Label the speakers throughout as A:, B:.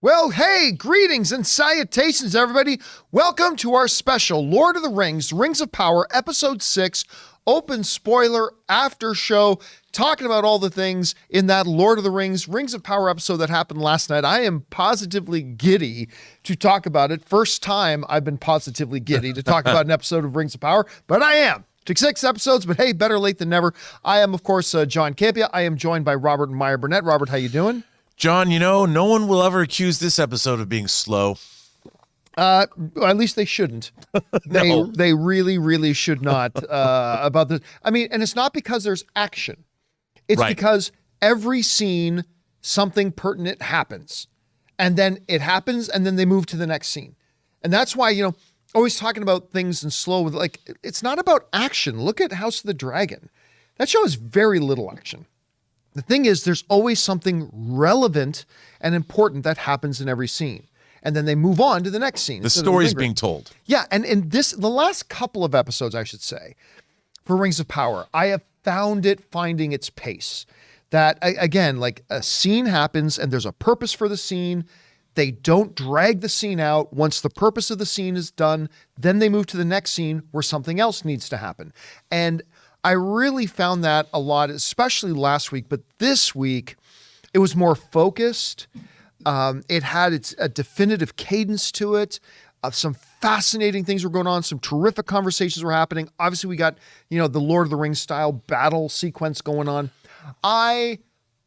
A: Well, hey, greetings and salutations, everybody. Welcome to our special Lord of the Rings, Rings of Power, Episode 6, open spoiler after show, talking about all the things in that Lord of the Rings, Rings of Power episode that happened last night. I am positively giddy to talk about it. First time I've been positively giddy to talk about an episode of Rings of Power, but I am. Took 6 episodes, but hey, better late than never. I am, of course, John Campea. I am joined by Robert and Meyer Burnett. Robert, how you doing?
B: John, you know, no one will ever accuse this episode of being slow.
A: At least they shouldn't.
B: No.
A: They really, really should not about this. I mean, and it's not because there's action. It's
B: Right.
A: because every scene, something pertinent happens. And then it happens, and then they move to the next scene. And that's why, always talking about things in slow, like, it's not about action. Look at House of the Dragon. That show has very little action. The thing is, there's always something relevant and important that happens in every scene. And then they move on to the next scene.
B: The story's being told.
A: Yeah, and in the last couple of episodes, I should say, for Rings of Power, I have found it finding its pace. That, again, like a scene happens and there's a purpose for the scene. They don't drag the scene out. Once the purpose of the scene is done, then they move to the next scene where something else needs to happen. And I really found that a lot, especially last week, but this week it was more focused. It had a definitive cadence to it. Some fascinating things were going on. Some terrific conversations were happening. Obviously, we got, the Lord of the Rings style battle sequence going on. I,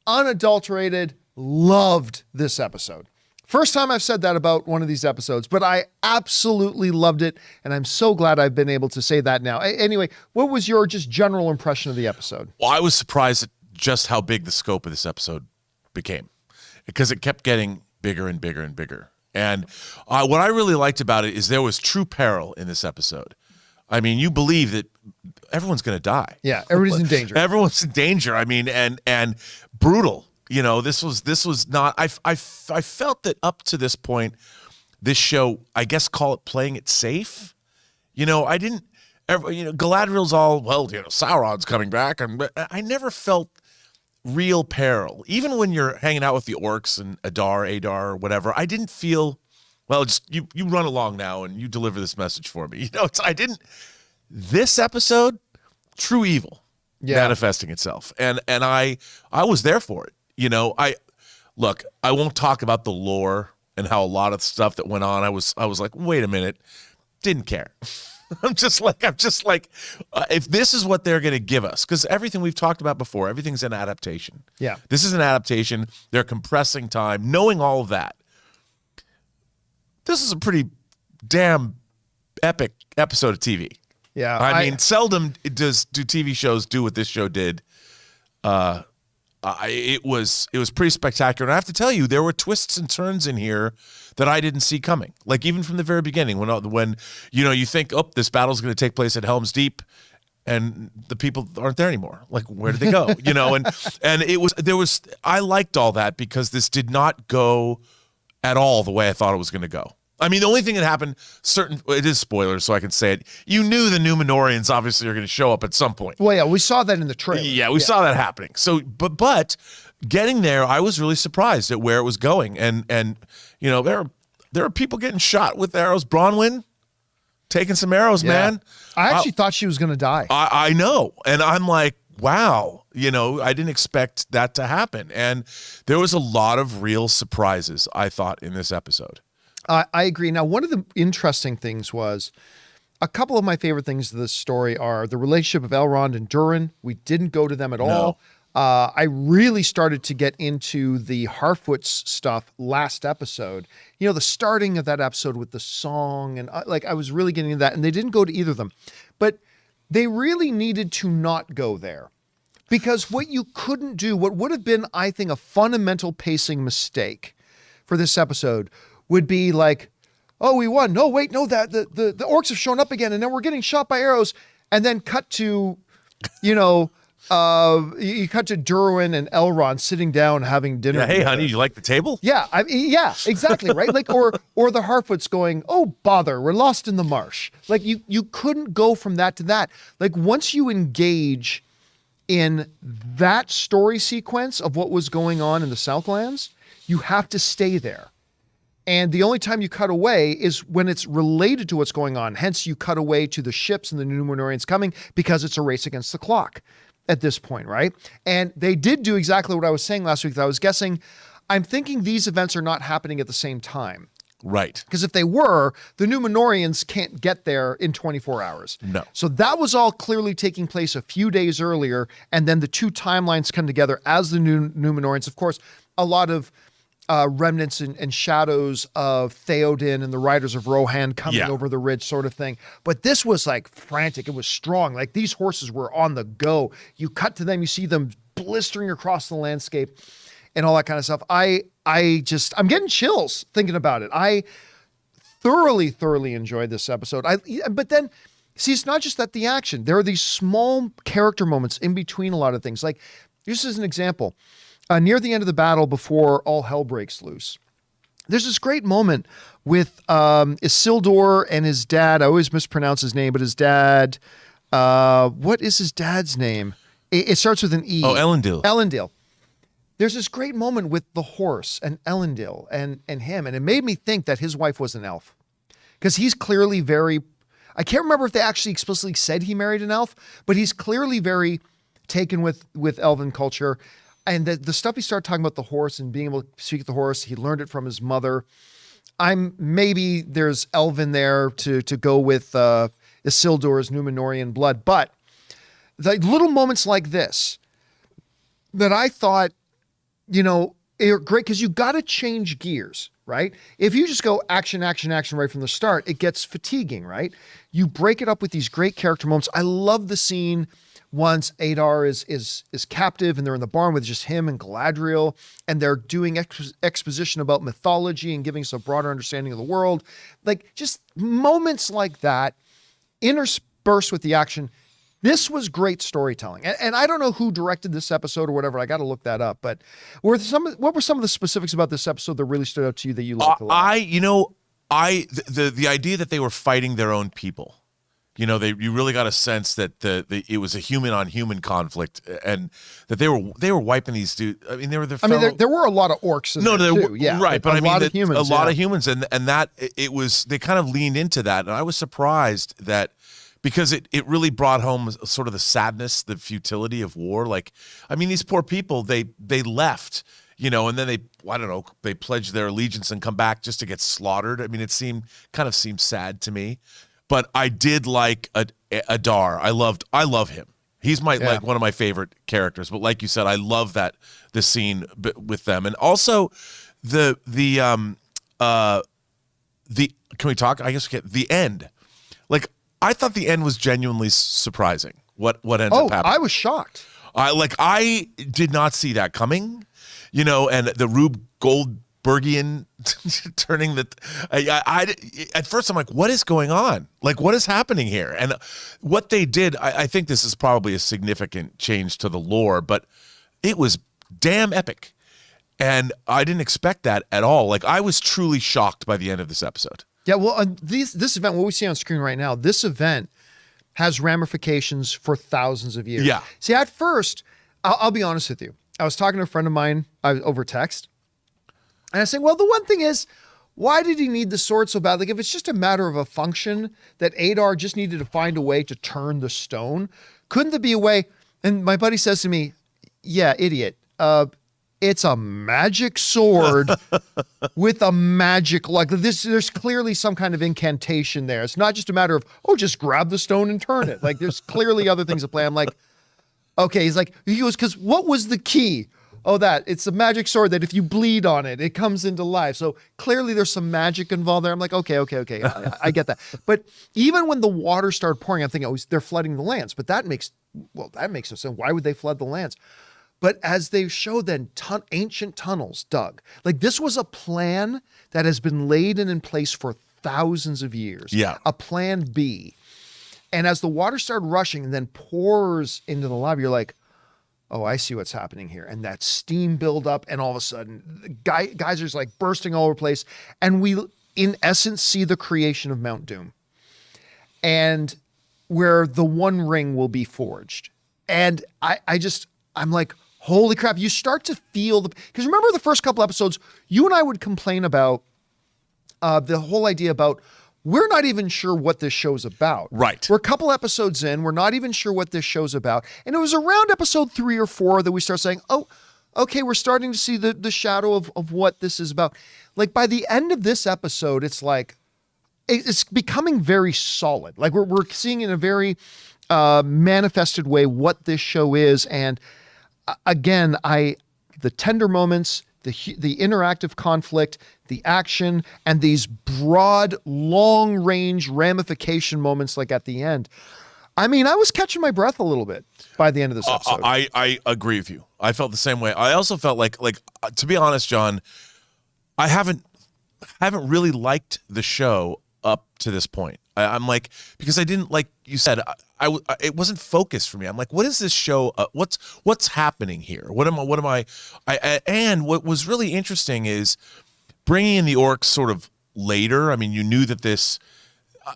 A: unadulterated, loved this episode. First time I've said that about one of these episodes, but I absolutely loved it, and I'm so glad I've been able to say that now. Anyway, what was your just general impression of the episode?
B: Well, I was surprised at just how big the scope of this episode became, because it kept getting bigger and bigger and bigger. And what I really liked about it is there was true peril in this episode. I mean, you believe that everyone's going to die.
A: Yeah, everybody's in danger.
B: Everyone's in danger. I mean, and brutal. This was not, I felt that up to this point, this show, I guess, call it playing it safe. I didn't ever, Galadriel's all, well, Sauron's coming back. And I never felt real peril. Even when you're hanging out with the orcs and Adar, whatever, I didn't feel, well, just you run along now and you deliver this message for me. This episode, true evil manifesting itself. And I was there for it. I won't talk about the lore and how a lot of stuff that went on. I was like, wait a minute, didn't care. I'm just like, if this is what they're going to give us, because everything we've talked about before, everything's an adaptation.
A: Yeah.
B: This is an adaptation. They're compressing time, knowing all of that. This is a pretty damn epic episode of TV.
A: Yeah.
B: I mean, seldom do TV shows do what this show did. It was pretty spectacular. And I have to tell you, there were twists and turns in here that I didn't see coming. Like even from the very beginning, when you think, oh, this battle's going to take place at Helm's Deep, and the people aren't there anymore. Like, where did they go? And I liked all that because this did not go at all the way I thought it was going to go. I mean, the only thing that happened, it is spoilers, so I can say it. You knew the Numenorians obviously are going to show up at some point.
A: Well, yeah, we saw that in the trailer.
B: Yeah, we saw that happening. So, but getting there, I was really surprised at where it was going. And there are people getting shot with arrows. Bronwyn taking some arrows, man.
A: I actually thought she was going to die.
B: I know. And I'm like, wow, I didn't expect that to happen. And there was a lot of real surprises, I thought, in this episode.
A: I agree. Now, one of the interesting things was a couple of my favorite things of this story are the relationship of Elrond and Durin. We didn't go to them at all. I really started to get into the Harfoots stuff last episode. The starting of that episode with the song and I was really getting into that, and they didn't go to either of them. But they really needed to not go there, because what you couldn't do, what would have been, I think, a fundamental pacing mistake for this episode would be like, oh, we won. No, wait, no, that the orcs have shown up again, and then we're getting shot by arrows, and then cut to, you cut to Durin and Elrond sitting down having dinner.
B: Yeah, hey, honey, you like the table?
A: Yeah, yeah, exactly, right? Like, or the Harfoots going, oh, bother, we're lost in the marsh. Like, you couldn't go from that to that. Like, once you engage in that story sequence of what was going on in the Southlands, you have to stay there. And the only time you cut away is when it's related to what's going on. Hence, you cut away to the ships and the Numenorians coming because it's a race against the clock at this point, right? And they did do exactly what I was saying last week that I was guessing. I'm thinking these events are not happening at the same time.
B: Right.
A: Because if they were, the Numenorians can't get there in 24 hours.
B: No.
A: So that was all clearly taking place a few days earlier, and then the two timelines come together as the Numenorians. Of course, a lot of remnants and shadows of Theoden and the Riders of Rohan coming over the ridge sort of thing. But this was like frantic. It was strong. Like these horses were on the go. You cut to them, you see them blistering across the landscape and all that kind of stuff. I'm getting chills thinking about it. I thoroughly enjoyed this episode. But then, see, it's not just that the action. There are these small character moments in between a lot of things. Like, this is an example. Near the end of the battle, before all hell breaks loose, there's this great moment with Isildur and his dad. I always mispronounce his name, but his dad, what is his dad's name? It starts with an E.
B: Oh, Elendil.
A: Elendil. There's this great moment with the horse and Elendil and him, and it made me think that his wife was an elf. Because he's clearly very, I can't remember if they actually explicitly said he married an elf, but he's clearly very taken with elven culture. And the stuff he started talking about the horse and being able to speak the horse, he learned it from his mother. Maybe there's elven there to go with Isildur's Numenorian blood, but the little moments like this that I thought, are great because you got to change gears, right? If you just go action right from the start, it gets fatiguing, right? You break it up with these great character moments. I love the scene once Adar is captive and they're in the barn with just him and Galadriel, and they're doing exposition about mythology and giving us a broader understanding of the world. Like just moments like that interspersed with the action. This was great storytelling. And I don't know who directed this episode or whatever. I got to look that up. But what were some of the specifics about this episode that really stood out to you that you liked a lot?
B: The idea that they were fighting their own people. You really got a sense that it was a human on human conflict, and that they were wiping these dudes. I mean, there
A: were a lot of orcs in there too. Yeah,
B: right. But
A: a lot of humans,
B: and that it was, they kind of leaned into that, and I was surprised that, because it really brought home sort of the sadness, the futility of war. Like, I mean, these poor people, they left, and then they pledged their allegiance and come back just to get slaughtered. I mean, it seemed sad to me. But I did like Adar. I love him. He's like one of my favorite characters. But like you said, I love the scene with them, and also the can we talk? I guess we can. The end. Like, I thought the end was genuinely surprising. What ended up happening?
A: I was shocked.
B: I did not see that coming. And the Rube Goldbergian turning at first I'm like, what is going on? Like, what is happening here? And what they did, I think this is probably a significant change to the lore, but it was damn epic. And I didn't expect that at all. Like, I was truly shocked by the end of this episode. Yeah,
A: well, this event, what we see on screen right now, this event has ramifications for thousands of years.
B: Yeah.
A: See, at first, I'll be honest with you. I was talking to a friend of mine over text, and I was saying, well, the one thing is, why did he need the sword so bad? Like, if it's just a matter of a function that Adar just needed to find a way to turn the stone, couldn't there be a way? And my buddy says to me, yeah, idiot. It's a magic sword with a magic, like this. There's clearly some kind of incantation there. It's not just a matter of, just grab the stone and turn it. Like, there's clearly other things at play. I'm like, okay. He goes, because what was the key? It's a magic sword that if you bleed on it, it comes into life. So clearly there's some magic involved there. I'm like, okay. I get that. But even when the water started pouring, I'm thinking, they're flooding the lands. But that makes no sense. Why would they flood the lands? But as they show then ancient tunnels dug, like this was a plan that has been laid in place for thousands of years.
B: Yeah.
A: A plan B. And as the water started rushing and then pours into the lava, you're like, oh, I see what's happening here. And that steam buildup, and all of a sudden, geysers like bursting all over the place. And we, in essence, see the creation of Mount Doom. And where the One Ring will be forged. And I'm like, holy crap, you start to feel because remember the first couple episodes, you and I would complain about the whole idea about we're not even sure what this show's about.
B: Right.
A: We're a couple episodes in. We're not even sure what this show's about. And it was around episode 3 or 4 that we start saying, oh, okay, we're starting to see the shadow of what this is about. Like by the end of this episode, it's like, it's becoming very solid. Like we're seeing in a very manifested way what this show is. And again, the tender moments, the interactive conflict, the action, and these broad, long-range ramification moments like at the end. I mean, I was catching my breath a little bit by the end of this episode.
B: I agree with you. I felt the same way. I also felt like to be honest, John, I haven't really liked the show up to this point. I'm like, because I didn't, like you said, it wasn't focused for me. I'm like, what is this show? What's happening here? And what was really interesting is bringing in the orcs sort of later. I mean, you knew that this,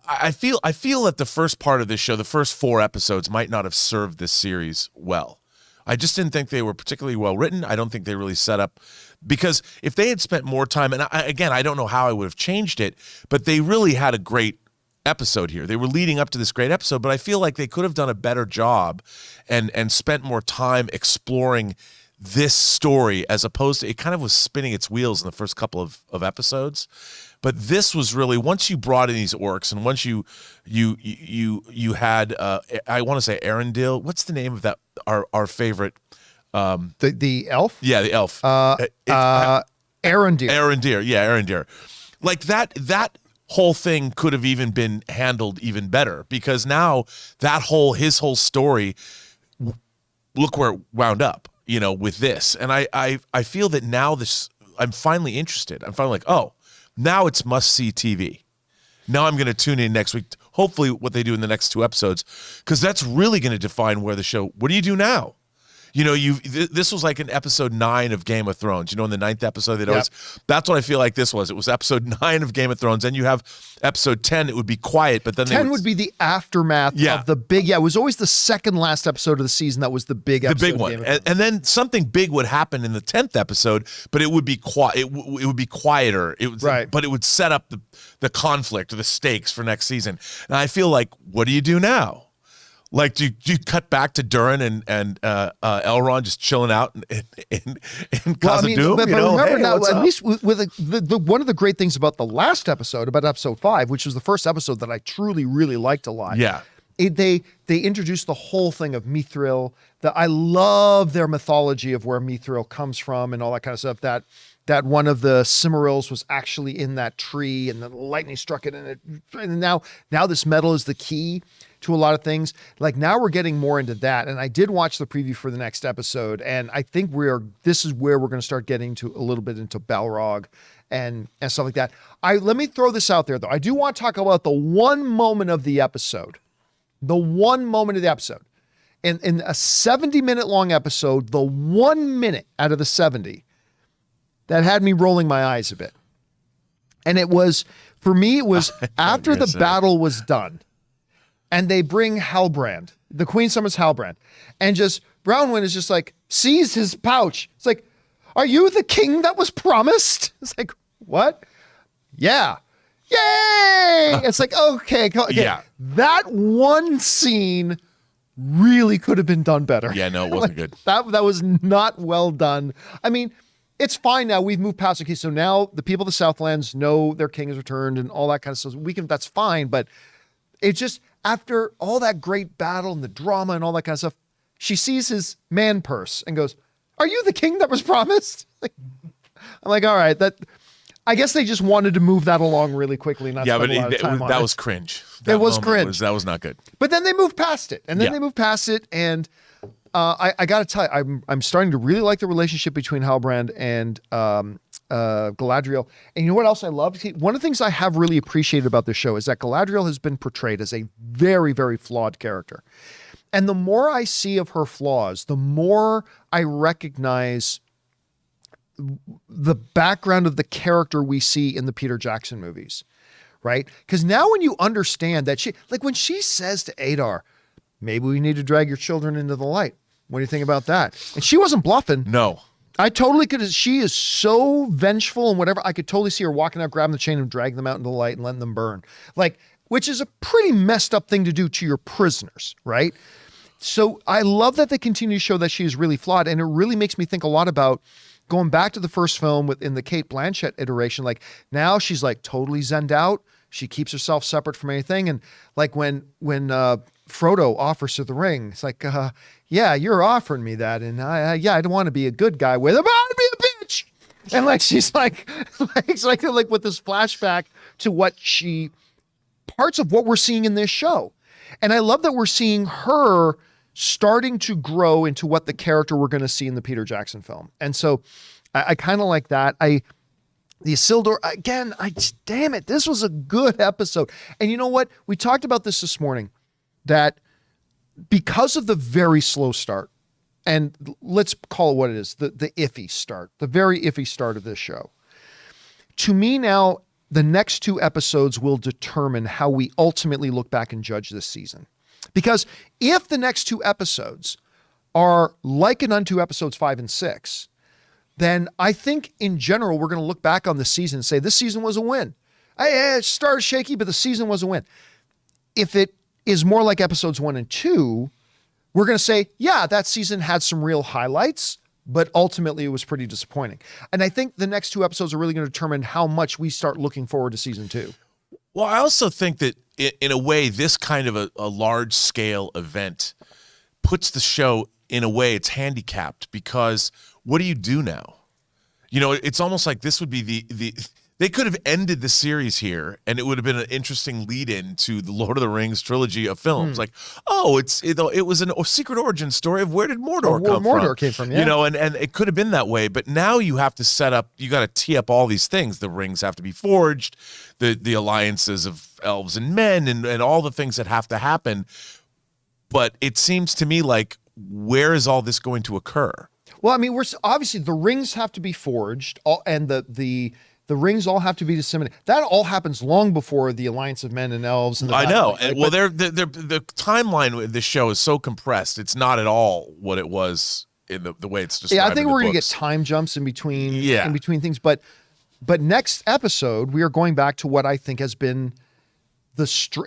B: I feel that the first part of this show, the first 4 episodes might not have served this series well. I just didn't think they were particularly well written. I don't think they really set up, because if they had spent more time, and I don't know how I would have changed it, but they really had a great episode here. They were leading up to this great episode, but I feel like they could have done a better job and spent more time exploring this story, as opposed to, it kind of was spinning its wheels in the first couple of episodes. But this was really, once you brought in these orcs, and once you had I want to say Elendil. What's the name of that? Our favorite,
A: the elf.
B: Yeah, the elf.
A: Elendil.
B: Elendil. Yeah, Elendil. Like that whole thing could have even been handled even better, because now his whole story, look where it wound up, with this. And I feel that now I'm finally interested. I'm finally like, oh, now it's must-see TV. Now I'm going to tune in next week, hopefully what they do in the next 2 episodes, because that's really going to define where the show, what do you do now? This was like an episode 9 of Game of Thrones. In the 9th episode, that's what I feel like this was. It was episode 9 of Game of Thrones. Then you have episode 10. It would be quiet, but then
A: 10 would be the aftermath of the big. Yeah, it was always the second last episode of the season that was the big episode.
B: The big one, and then something big would happen in the 10th episode, but it would be quiet. It would be quieter. But it would set up the conflict or the stakes for next season. And I feel like, what do you do now? Like, do you cut back to Durin and Elrond just chilling out in Khazad-dûm?
A: But remember now, at least with one of the great things about the last episode, about episode 5, which was the first episode that I truly, really liked a lot.
B: Yeah.
A: They introduced the whole thing of Mithril. I love their mythology of where Mithril comes from and all that kind of stuff. That one of the Cimmerils was actually in that tree, and the lightning struck it, and now this metal is the key to a lot of things. Like, now we're getting more into that. And I did watch the preview for the next episode, and I think this is where we're going to start getting to a little bit into Balrog and stuff like that. Let me throw this out there, though. I do want to talk about the one moment of the episode. The one moment of the episode. In a 70-minute long episode, the 1 minute out of the 70 that had me rolling my eyes a bit. And it was, for me, it was after the battle was done, and they bring Halbrand, the Queen summons Halbrand, and just Brownwind is just like, sees his pouch. It's like, are you the king that was promised? It's like, what? Yeah. Yay! It's like, okay.
B: Yeah.
A: That one scene really could have been done better.
B: Yeah, no, it wasn't good.
A: That was not well done. I mean, it's fine now. We've moved past. Okay, so now the people of the Southlands know their king has returned and all that kind of stuff. That's fine, but it's just, after all that great battle and the drama and all that kind of stuff, she sees his man purse and goes, are you the king that was promised? I'm like, all right, I guess they just wanted to move that along really quickly. Not spend a lot of time on it.
B: That was cringe.
A: It was cringe.
B: That was not good.
A: But then they moved past it. And I got to tell you, I'm starting to really like the relationship between Halbrand and Galadriel. And you know what else I love? One of the things I have really appreciated about this show is that Galadriel has been portrayed as a very, very flawed character. And the more I see of her flaws, the more I recognize the background of the character we see in the Peter Jackson movies, right? Because now when you understand that when she says to Adar, maybe we need to drag your children into the light. What do you think about that? And she wasn't bluffing.
B: No.
A: I totally could. She is so vengeful and whatever. I could totally see her walking out, grabbing the chain and dragging them out into the light and letting them burn. Like, which is a pretty messed up thing to do to your prisoners, right? So I love that they continue to show that she is really flawed. And it really makes me think a lot about going back to the first film within the Cate Blanchett iteration. Like now she's like totally zenned out. She keeps herself separate from anything. And like when Frodo offers her the ring, it's like, yeah, you're offering me that. And I don't want to be a good guy with him. I want to be a bitch. And like, she's like with this flashback to parts of what we're seeing in this show. And I love that we're seeing her starting to grow into what the character we're going to see in the Peter Jackson film. And so I kind of like that. The Isildur, again, damn it, this was a good episode. And you know what? We talked about this morning, that because of the very slow start, and let's call it what it is, the iffy start, the very iffy start of this show. To me now, the next 2 episodes will determine how we ultimately look back and judge this season. Because if the next 2 episodes are likened unto episodes 5 and 6, then I think in general, we're going to look back on the season and say, this season was a win. It started shaky, but the season was a win. If it is more like episodes 1 and 2, we're going to say, yeah, that season had some real highlights, but ultimately it was pretty disappointing. And I think the next 2 episodes are really going to determine how much we start looking forward to season 2.
B: Well, I also think that in a way, this kind of a large scale event puts the show in a way it's handicapped, because what do you do now? You know, it's almost like this would be they could have ended the series here and it would have been an interesting lead in to the Lord of the Rings trilogy of films. Like, oh, it was a secret origin story of where did Mordor come from?
A: Mordor came from, yeah.
B: You know, and it could have been that way, but now you have to set up, you got to tee up all these things. The rings have to be forged, the alliances of elves and men, and all the things that have to happen. But it seems to me like, where is all this going to occur?
A: Well, I mean, we're obviously the rings have to be forged, and the rings all have to be disseminated. That all happens long before the alliance of men and elves. And
B: I know. And well, the timeline with this show is so compressed. It's not at all what it was in the way it's described.
A: Yeah, I think we're
B: going
A: to get time jumps in between things. But next episode, we are going back to what I think has been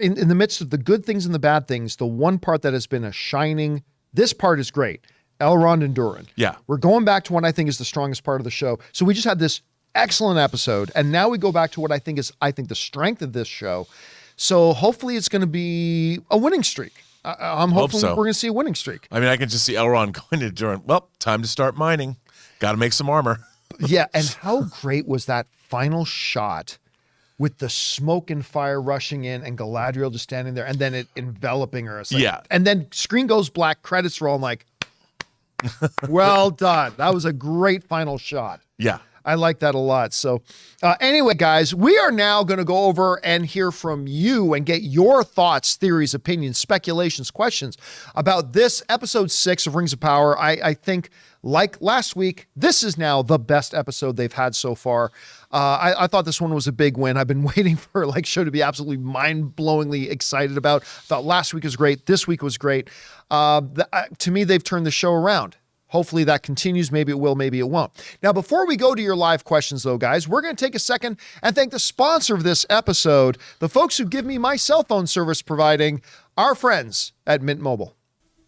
A: in the midst of the good things and the bad things, the one part that has been a shining. This part is great. Elrond and Durin.
B: Yeah.
A: We're going back to what I think is the strongest part of the show. So we just had this excellent episode, and now we go back to what I think the strength of this show. So hopefully it's going to be a winning streak. I'm hoping we're going to see a winning streak.
B: I mean, I can just see Elrond going to Durin. Well, time to start mining. Got to make some armor.
A: Yeah, and how great was that final shot with the smoke and fire rushing in and Galadriel just standing there and then it enveloping her. Like,
B: yeah.
A: And then screen goes black, credits roll. I'm like, well done. That was a great final shot.
B: Yeah.
A: I like that a lot. So anyway, guys, we are now going to go over and hear from you and get your thoughts, theories, opinions, speculations, questions about this episode 6 of Rings of Power. I think, like last week, this is now the best episode they've had so far. I thought this one was a big win. I've been waiting for show to be absolutely mind-blowingly excited about. I thought last week was great. This week was great. To me, they've turned the show around. Hopefully that continues. Maybe it will, maybe it won't. Now, before we go to your live questions, though, guys, we're going to take a second and thank the sponsor of this episode, the folks who give me my cell phone service providing, our friends at Mint Mobile.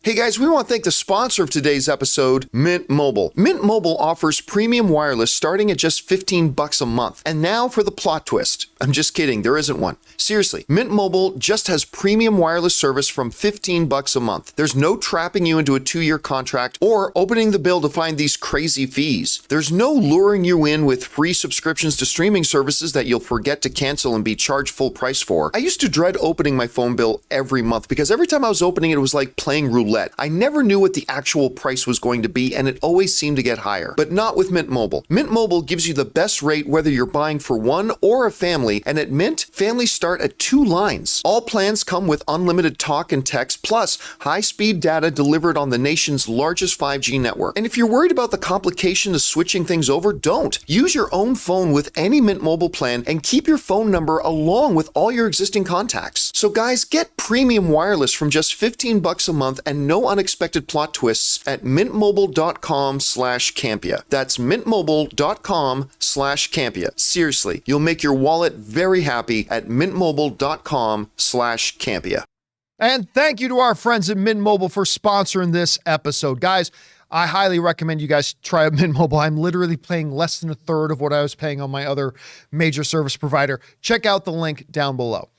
A: Hey guys, we want to thank the sponsor of today's episode, Mint Mobile. Mint Mobile offers premium wireless starting at just $15 a month. And now for the plot twist. I'm just kidding, there isn't one. Seriously, Mint Mobile just has premium wireless service from $15 a month. There's no trapping you into a 2-year contract or opening the bill to find these crazy fees. There's no luring you in with free subscriptions to streaming services that you'll forget to cancel and be charged full price for. I used to dread opening my phone bill every month because every time I was opening it was like playing roulette. I never knew what the actual price was going to be, and it always seemed to get higher. But not with Mint Mobile. Mint Mobile gives you the best rate whether you're buying for one or a family
C: family, and at Mint, families start at 2 lines. All plans come with unlimited talk and text, plus high-speed data delivered on the nation's largest 5G network. And if you're worried about the complication of switching things over, don't. Use your own phone with any Mint Mobile plan and keep your phone number along with all your existing contacts. So guys, get premium wireless from just $15 a month and no unexpected plot twists at mintmobile.com/Campea. That's mintmobile.com/Campea. Seriously, you'll make your wallet very happy at mintmobile.com/Campea.
A: And thank you to our friends at Mint Mobile for sponsoring this episode. Guys, I highly recommend you guys try out Mint Mobile. I'm literally paying less than a third of what I was paying on my other major service provider. Check out the link down below.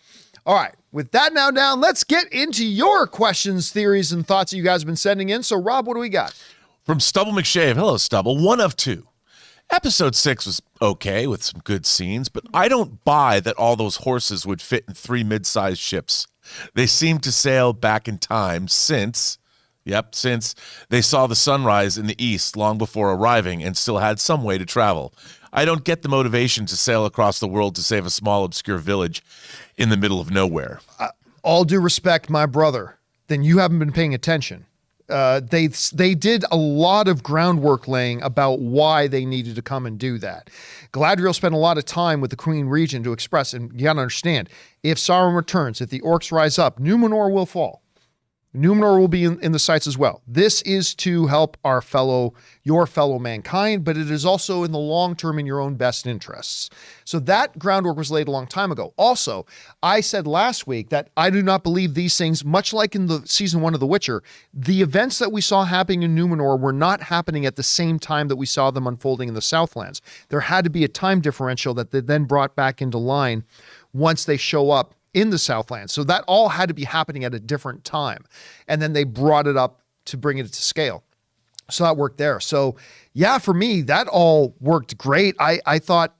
A: All right, with that now down, let's get into your questions, theories, and thoughts that you guys have been sending in. So, Rob, what do we got?
B: From Stubble McShave. Hello, Stubble. 1 of 2. Episode 6 was okay with some good scenes, but I don't buy that all those horses would fit in 3 mid-sized ships. They seem to sail back in time since they saw the sunrise in the east long before arriving and still had some way to travel. I don't get the motivation to sail across the world to save a small, obscure village in the middle of nowhere.
A: All due respect, my brother, then you haven't been paying attention. They did a lot of groundwork laying about why they needed to come and do that. Galadriel spent a lot of time with the Queen Regent to express, and you gotta understand, if Sauron returns, if the orcs rise up, Numenor will fall. Numenor will be in the sights as well. This is to help your fellow mankind, but it is also in the long term in your own best interests. So that groundwork was laid a long time ago. Also, I said last week that I do not believe these things, much like in the season 1 of The Witcher, the events that we saw happening in Numenor were not happening at the same time that we saw them unfolding in the Southlands. There had to be a time differential that they then brought back into line once they show up in the Southlands. So that all had to be happening at a different time. And then they brought it up to bring it to scale. So that worked there. So yeah, for me, that all worked great. I thought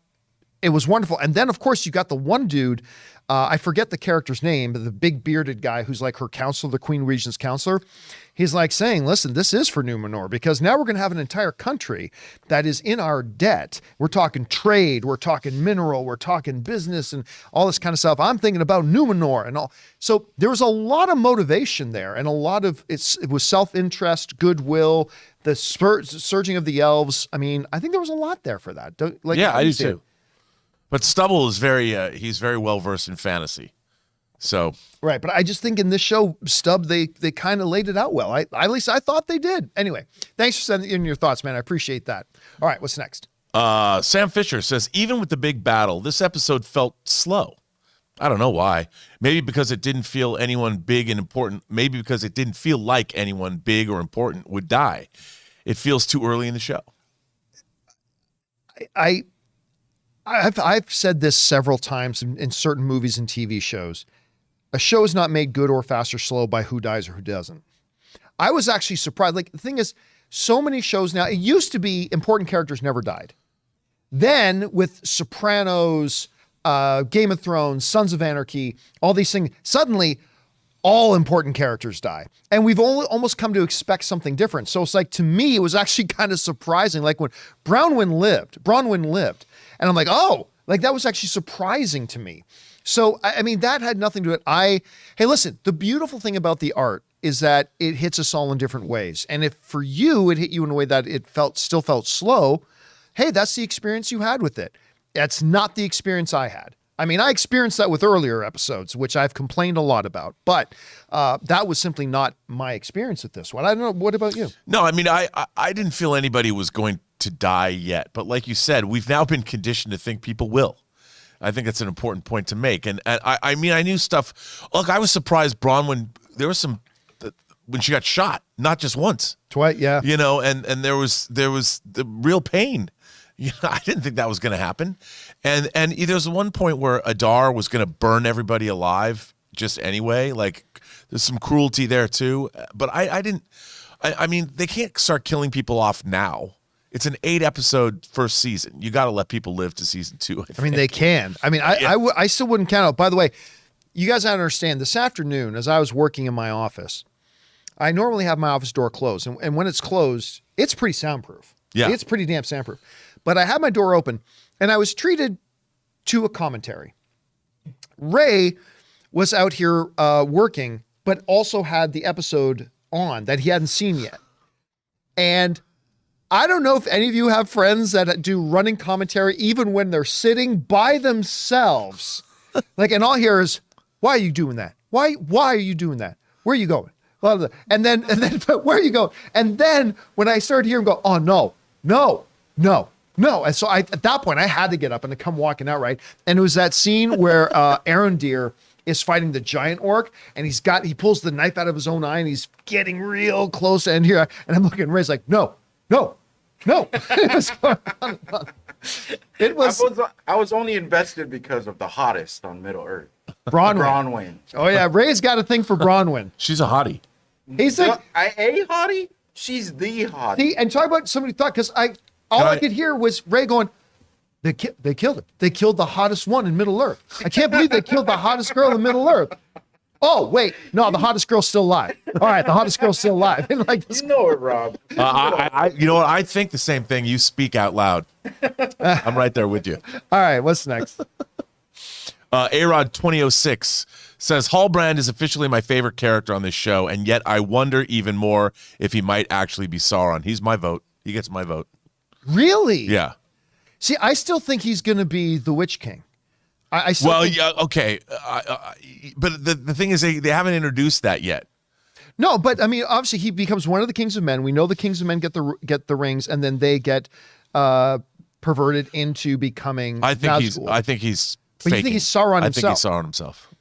A: it was wonderful. And then of course you got the one dude, I forget the character's name, but the big bearded guy who's like her counselor, the Queen Regent's counselor. He's like saying, listen, this is for Numenor because now we're going to have an entire country that is in our debt. We're talking trade, we're talking mineral, we're talking business and all this kind of stuff. I'm thinking about Numenor and all. So there was a lot of motivation there and a lot of, it was self-interest, goodwill, the surging of the elves. I mean, I think there was a lot there for that.
B: I do too. But Stubble is he's very well-versed in fantasy. So
A: right, but I just think in this show, Stub, they kind of laid it out well. At least I thought they did. Anyway, thanks for sending in your thoughts, man. I appreciate that. All right, what's next?
B: Sam Fisher says, even with the big battle, this episode felt slow. I don't know why. Maybe because it didn't feel anyone big and important. Maybe because it didn't feel like anyone big or important would die. It feels too early in the show.
A: I've said this several times in certain movies and TV shows. A show is not made good or fast or slow by who dies or who doesn't. I was actually surprised. Like, the thing is, so many shows now, it used to be important characters never died. Then with Sopranos, Game of Thrones, Sons of Anarchy, all these things, suddenly all important characters die. And we've almost come to expect something different. So it's like, to me, it was actually kind of surprising. Like when Bronwyn lived, and I'm like, oh, like that was actually surprising to me. So, I mean, that had nothing to do with it. Hey, listen, the beautiful thing about the art is that it hits us all in different ways. And if for you, it hit you in a way that it still felt slow, hey, that's the experience you had with it. That's not the experience I had. I mean, I experienced that with earlier episodes, which I've complained a lot about, but that was simply not my experience with this one. I don't know. What about you?
B: No, I mean, I didn't feel anybody was going to die yet, but like you said, we've now been conditioned to think people will. I think that's an important point to make. And I mean, I knew stuff. Look, I was surprised Bronwyn, there was some, when she got shot, not just once.
A: Twice, yeah.
B: You know, and there was the real pain. You know, I didn't think that was going to happen. And there was one point where Adar was going to burn everybody alive just anyway. Like, there's some cruelty there too. But I mean, they can't start killing people off now. It's an 8-episode first season. You got to let people live to season 2.
A: I mean, they can. I mean, I still wouldn't count out. By the way, you guys gotta understand, this afternoon, as I was working in my office, I normally have my office door closed. And when it's closed, it's pretty soundproof.
B: Yeah.
A: It's pretty damn soundproof. But I had my door open, and I was treated to a commentary. Ray was out here working, but also had the episode on that he hadn't seen yet. And I don't know if any of you have friends that do running commentary even when they're sitting by themselves. Like, and all I hear is, why are you doing that? Why are you doing that? Where are you going? And then, but where are you going? And then when I started hearing go, oh, no. And so at that point, I had to get up and to come walking out, right? And it was that scene where Elendil is fighting the giant orc, and he pulls the knife out of his own eye, and he's getting real close. And here, and I'm looking at Ray's like, no. It was.
D: I was only invested because of the hottest on Middle Earth.
A: Bronwyn. Oh yeah, Ray's got a thing for Bronwyn.
B: She's a hottie.
A: He's like
D: a hottie. She's the hottie.
A: See, and talk about somebody thought, because I could hear was Ray going, they killed him. They killed the hottest one in Middle Earth. I can't believe they killed the hottest girl in Middle Earth. Oh, wait. No, the hottest girl's still alive. All right, the hottest girl's still alive. Like this.
D: You know it, Rob.
B: You know what? I think the same thing. You speak out loud. I'm right there with you.
A: All right, what's next?
B: Arod 2006 says, Halbrand is officially my favorite character on this show, and yet I wonder even more if he might actually be Sauron. He's my vote. He gets my vote.
A: Really?
B: Yeah.
A: See, I still think he's going to be the Witch King.
B: Yeah, okay. But the thing is, they haven't introduced that yet.
A: No, but I mean, obviously, he becomes one of the Kings of Men. We know the Kings of Men get the rings, and then they get perverted into becoming.
B: I think he's.
A: Nazgul.
B: I think he's.
A: But you think he's Sauron himself?
B: I think he's Sauron himself.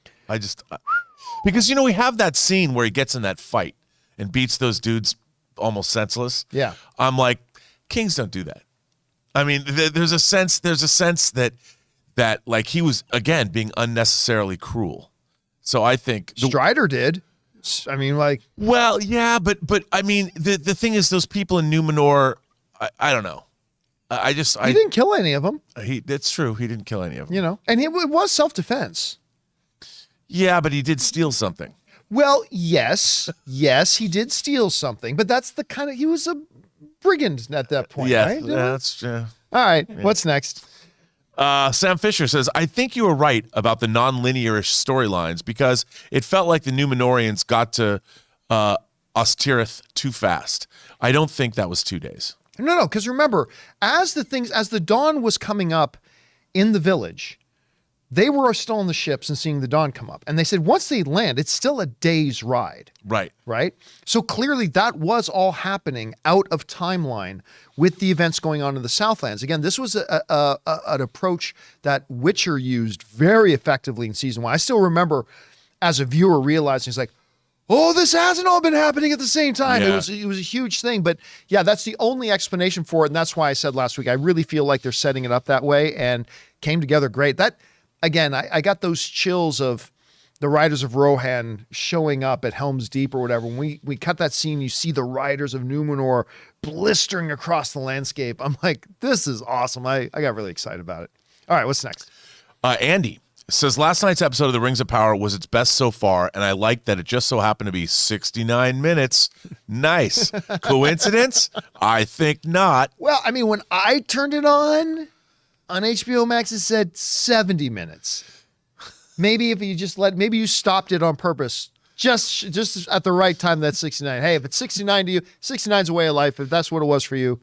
B: Because we have that scene where he gets in that fight and beats those dudes almost senseless.
A: Yeah.
B: I'm like, kings don't do that. I mean, there's a sense that like he was again being unnecessarily cruel. So I think
A: Strider did. I mean, like,
B: well, yeah, but I mean, the thing is, those people in Numenor, I don't know. He
A: didn't kill any of them.
B: That's true. He didn't kill any of them.
A: And it was self-defense.
B: Yeah, but he did steal something.
A: Well, yes, he did steal something, but that's the kind of, he was a brigand at that point, right?
B: Yeah, that's true.
A: All right, what's next?
B: Sam Fisher says, I think you were right about the non-linear-ish storylines because it felt like the Numenorians got to Ostirith too fast. I don't think that was 2 days.
A: No, because remember, as the dawn was coming up in the village, they were still on the ships and seeing the dawn come up. And they said once they land, it's still a day's ride. Right? So clearly that was all happening out of timeline with the events going on in the Southlands. Again, this was an approach that Witcher used very effectively in season 1. I still remember as a viewer realizing, it's like, oh, this hasn't all been happening at the same time.
B: Yeah.
A: It was a huge thing. But yeah, that's the only explanation for it. And that's why I said last week, I really feel like they're setting it up that way and came together great. That, again, I got those chills of the Riders of Rohan showing up at Helm's Deep or whatever. When we cut that scene, you see the Riders of Numenor blistering across the landscape. I'm like, this is awesome. I got really excited about it. All right, what's next?
B: Andy says, last night's episode of The Rings of Power was its best so far, and I like that it just so happened to be 69 minutes. Nice. Coincidence? I think not.
A: Well, I mean, when I turned it on HBO Max, it said 70 minutes. Maybe if you maybe you stopped it on purpose, just at the right time, that's 69. Hey, if it's 69 to you, 69 is a way of life. If that's what it was for you,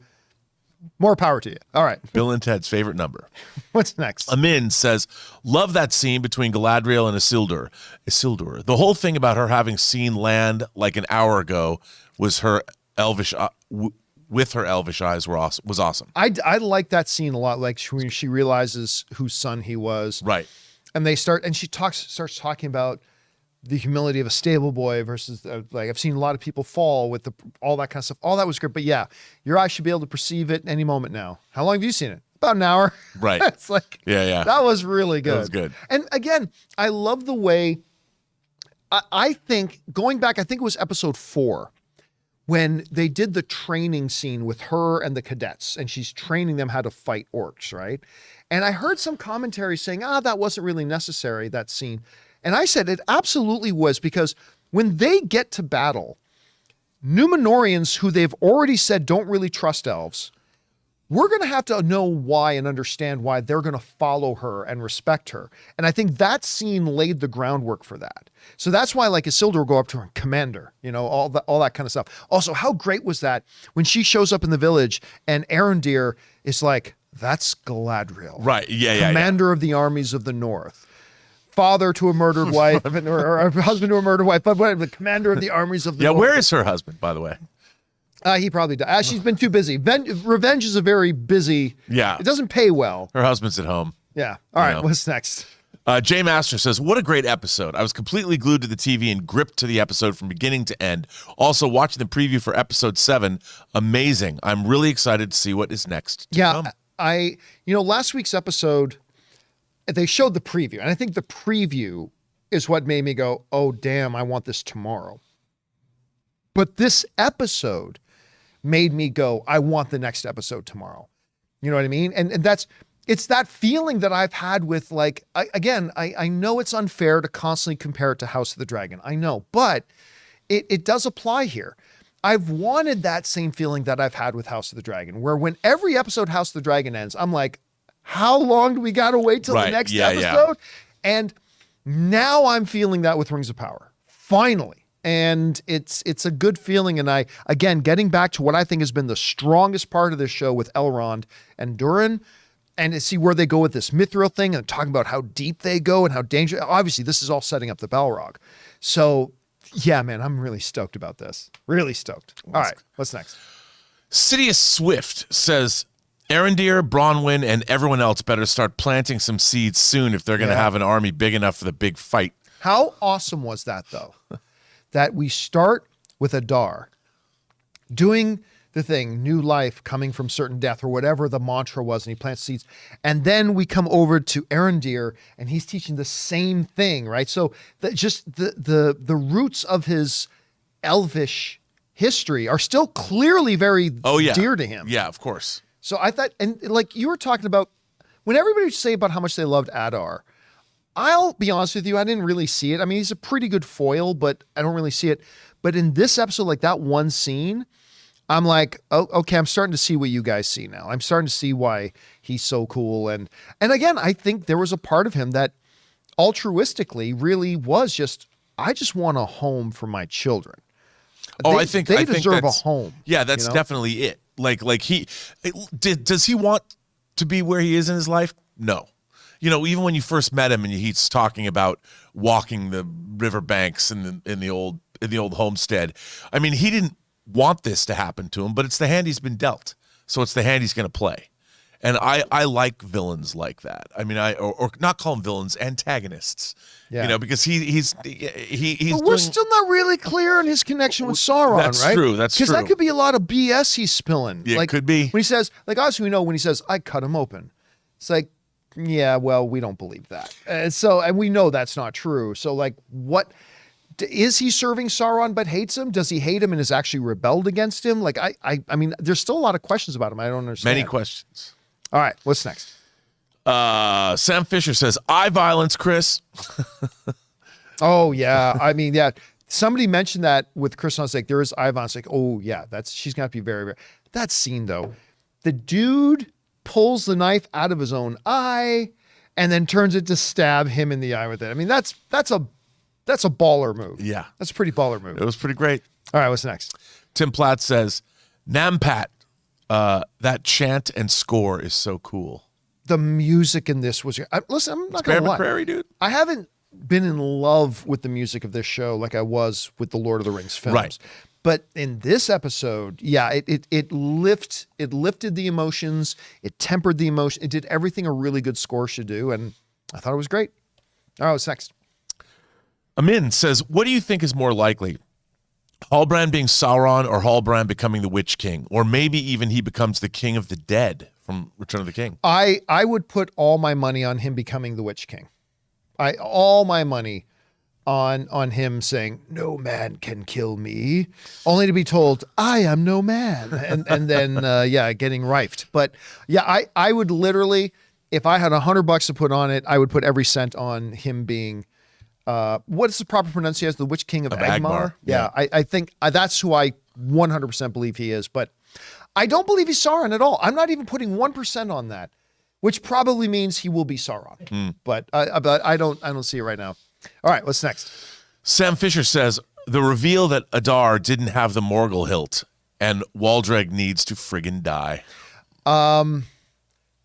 A: more power to you. All right.
B: Bill and Ted's favorite number.
A: What's next?
B: Amin says, love that scene between Galadriel and Isildur. The whole thing about her having seen land like an hour ago was her elvish, with her elvish eyes was awesome.
A: I like that scene a lot. Like when she realizes whose son he was.
B: Right.
A: And she starts talking about the humility of a stable boy versus like I've seen a lot of people fall with all that kind of stuff. All that was great. But yeah, your eyes should be able to perceive it any moment now. How long have you seen it? About an hour.
B: Right.
A: It's like,
B: yeah.
A: That was really good.
B: That was good.
A: And again, I love the way, I think going back, I think it was episode 4 when they did the training scene with her and the cadets and she's training them how to fight orcs. Right. And I heard some commentary saying, that wasn't really necessary, that scene. And I said it absolutely was, because when they get to battle, Numenorians who they've already said don't really trust elves we're going to have to know why and understand why they're going to follow her and respect her. And I think that scene laid the groundwork for that. So that's why like Isildur will go up to her, Commander, you know, all that kind of stuff. Also, how great was that when she shows up in the village and Arondir is like, that's Galadriel.
B: Right. Yeah.
A: Commander of the armies of the North. Father to a murdered wife, or husband to a murdered wife, but the commander of the armies of the North.
B: Where is her husband, by the way?
A: He probably died. She's been too busy. Revenge is a very busy.
B: Yeah.
A: It doesn't pay well.
B: Her husband's at home.
A: Yeah. All right. What's next?
B: Jay Master says, what a great episode. I was completely glued to the TV and gripped to the episode from beginning to end. Also, watching the preview for episode 7, amazing. I'm really excited to see what is next.
A: Yeah. Last week's episode, they showed the preview, and I think the preview is what made me go, oh, damn, I want this tomorrow. But this episode made me go, I want the next episode tomorrow. You know what I mean? And it's that feeling that I've had with like, I know it's unfair to constantly compare it to House of the Dragon. I know, but it does apply here. I've wanted that same feeling that I've had with House of the Dragon, where when every episode House of the Dragon ends, I'm like, how long do we got to wait till the next episode? Yeah. And now I'm feeling that with Rings of Power, finally. And it's a good feeling. And again, getting back to what I think has been the strongest part of this show with Elrond and Durin, and to see where they go with this Mithril thing and talking about how deep they go and how dangerous. Obviously, this is all setting up the Balrog. So, yeah, man, I'm really stoked about this. Really stoked. All right, what's next?
B: Sidious Swift says, Arondir, Bronwyn, and everyone else better start planting some seeds soon if they're going to have an army big enough for the big fight.
A: How awesome was that, though? That we start with Adar doing the thing, new life coming from certain death or whatever the mantra was, and he plants seeds. And then we come over to Arondir and he's teaching the same thing, right? So the roots of his elvish history are still clearly very dear to him.
B: Yeah, of course.
A: So I thought, and like you were talking about, when everybody would say about how much they loved Adar, I'll be honest with you, I didn't really see it. I mean, he's a pretty good foil, but I don't really see it. But in this episode, like that one scene, I'm like, oh, okay, I'm starting to see what you guys see now. I'm starting to see why he's so cool. And again, I think there was a part of him that altruistically really was just, I just want a home for my children.
B: I think
A: they deserve a home.
B: Yeah, that's definitely it. Like does he want to be where he is in his life? No. You know, even when you first met him and he's talking about walking the riverbanks in the old homestead. I mean, he didn't want this to happen to him, but it's the hand he's been dealt. So it's the hand he's going to play. And I like villains like that. I mean, or not call them villains, antagonists. Yeah. You know, because he's. But
A: we're still not really clear on his connection with Sauron, right?
B: That's true.
A: Because that could be a lot of BS he's spilling.
B: Yeah,
A: like,
B: it could be.
A: When he says, like, obviously we know when he says, I cut him open. It's like, yeah, well, we don't believe that. And we know that's not true. So, like, what is he serving Sauron but hates him? Does he hate him and has actually rebelled against him? Like, I mean, there's still a lot of questions about him. I don't understand.
B: Many questions.
A: All right, what's next?
B: Sam Fisher says, eye violence, Chris.
A: Oh, yeah. I mean, yeah. Somebody mentioned that with Chris. I was like, there is eye violence. Like, oh, yeah, she's going to be very, very. That scene, though. The dude pulls the knife out of his own eye and then turns it to stab him in the eye with it. I mean, that's a baller move.
B: Yeah.
A: That's a pretty baller move.
B: It was pretty great.
A: All right, what's next?
B: Tim Platt says, Nampat, that chant and score is so cool.
A: The music in this was... listen, I'm not going to lie.
B: Prairie, dude.
A: I haven't been in love with the music of this show like I was with the Lord of the Rings films.
B: Right.
A: But in this episode, yeah, it lifted the emotions, it tempered the emotion, it did everything a really good score should do, and I thought it was great. All right, what's next?
B: Amin says, what do you think is more likely? Halbrand being Sauron or Halbrand becoming the Witch King? Or maybe even he becomes the King of the Dead from Return of the King?
A: I would put all my money on him becoming the Witch King. All my money on him saying, no man can kill me, only to be told, I am no man. And then, getting rifed. But yeah, I would literally, if I had $100 to put on it, I would put every cent on him being, what is the proper pronunciation? The Witch King of Angmar?
B: Yeah.
A: I think that's who I 100% believe he is. But I don't believe he's Sauron at all. I'm not even putting 1% on that, which probably means he will be Sauron. But I don't see it right now. All right, what's next?
B: Sam Fisher says, the reveal that Adar didn't have the Morgul hilt and Waldreg needs to friggin' die.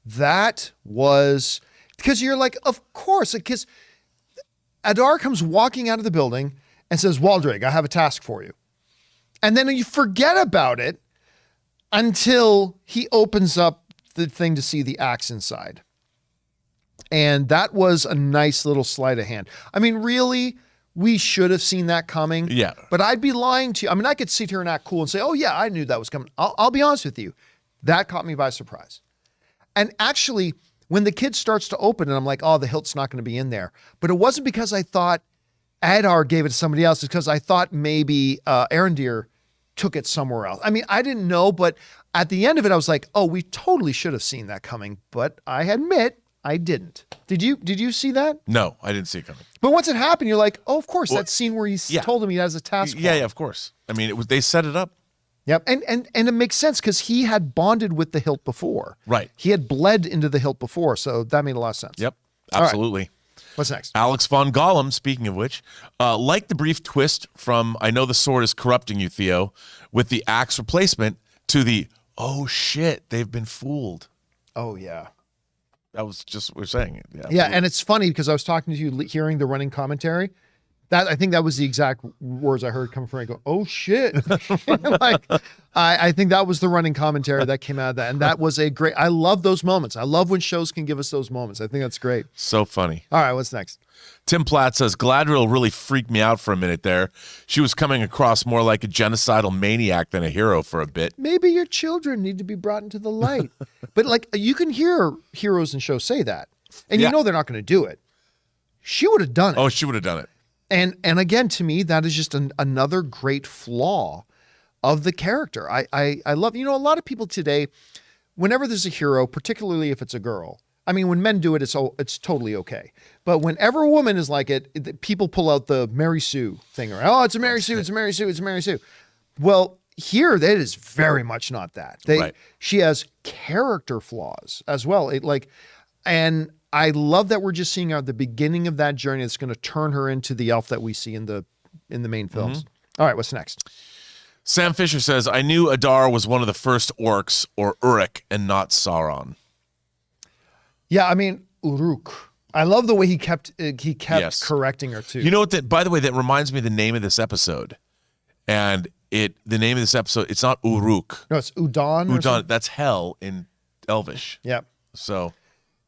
A: That was because you're like, of course, because Adar comes walking out of the building and says, Waldreg, I have a task for you. And then you forget about it until he opens up the thing to see the axe inside. And that was a nice little sleight of hand. I mean, really, we should have seen that coming.
B: Yeah.
A: But I'd be lying to you. I mean, I could sit here and act cool and say, oh, yeah, I knew that was coming. I'll be honest with you. That caught me by surprise. And actually, when the kid starts to open it, I'm like, oh, the hilt's not going to be in there. But it wasn't because I thought Adar gave it to somebody else. It's because I thought maybe Elendil took it somewhere else. I mean, I didn't know, but at the end of it, I was like, oh, we totally should have seen that coming. But I admit I didn't. Did you see that?
B: No, I didn't see it coming.
A: But once it happened, you're like, oh, of course, that scene where he told him he has a task.
B: Yeah, of course. I mean, they set it up.
A: Yep. And it makes sense because he had bonded with the hilt before.
B: Right.
A: He had bled into the hilt before. So that made a lot of sense.
B: Yep, absolutely.
A: Right. What's next?
B: Alex von Gollum, speaking of which, like the brief twist from I know the sword is corrupting you, Theo, with the axe replacement to the, oh shit, they've been fooled.
A: Oh, yeah.
B: That was just what we're saying.
A: Yeah, and it's funny because I was talking to you, hearing the running commentary. I think that was the exact words I heard coming from. I go, oh shit! Like, I think that was the running commentary that came out of that, and that was a great. I love those moments. I love when shows can give us those moments. I think that's great.
B: So funny.
A: All right, what's next?
B: Tim Platt says Galadriel really freaked me out for a minute there. She was coming across more like a genocidal maniac than a hero for a bit.
A: Maybe your children need to be brought into the light. But like, you can hear heroes in shows say that, and you know they're not going to do it. She would have done it.
B: Oh, she would have done it.
A: And again, to me, that is just another great flaw of the character. I love, a lot of people today, whenever there's a hero, particularly if it's a girl, I mean, when men do it, it's totally okay. But whenever a woman is like it, people pull out the Mary Sue thing, or, oh, it's a Mary Sue, it's a Mary Sue, it's a Mary Sue. Well, here, that is very much not that.
B: Right.
A: She has character flaws as well. And I love that we're just seeing her at the beginning of that journey that's going to turn her into the elf that we see in the main films. All right, what's next?
B: Sam Fisher says, I knew Adar was one of the first orcs, or Uruk, and not Sauron.
A: Yeah, I mean, Uruk. I love the way he kept
B: Yes.
A: correcting her too.
B: You know what? By the way, that reminds me of the name of this episode. And the name of this episode, it's not Uruk.
A: No, it's Udon.
B: Udon, that's hell in Elvish.
A: Yeah.
B: So...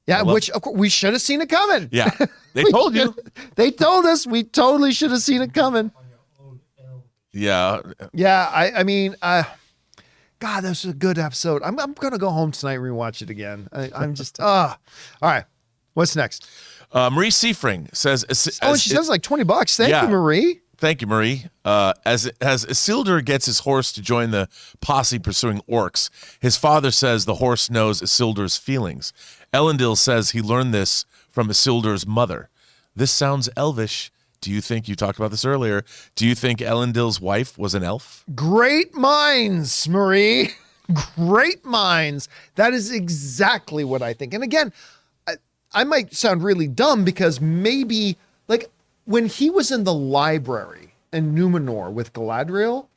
A: Yeah, which of course we should have seen it coming.
B: Yeah, they told you.
A: They told us we totally should have seen it coming.
B: Yeah.
A: Yeah, I mean, God, that was a good episode. I'm gonna go home tonight and rewatch it again. I'm just all right. What's next?
B: Marie Seafring says,
A: Oh, she says like $20. Thank you, Marie.
B: Thank you, Marie. As Isildur gets his horse to join the posse pursuing orcs, his father says the horse knows Isildur's feelings. Elendil says he learned this from Isildur's mother. This sounds elvish. Do you think, you talked about this earlier, do you think Elendil's wife was an elf?
A: Great minds, Marie. Great minds. That is exactly what I think. And again, I might sound really dumb because maybe, like, when he was in the library in Numenor with Galadriel,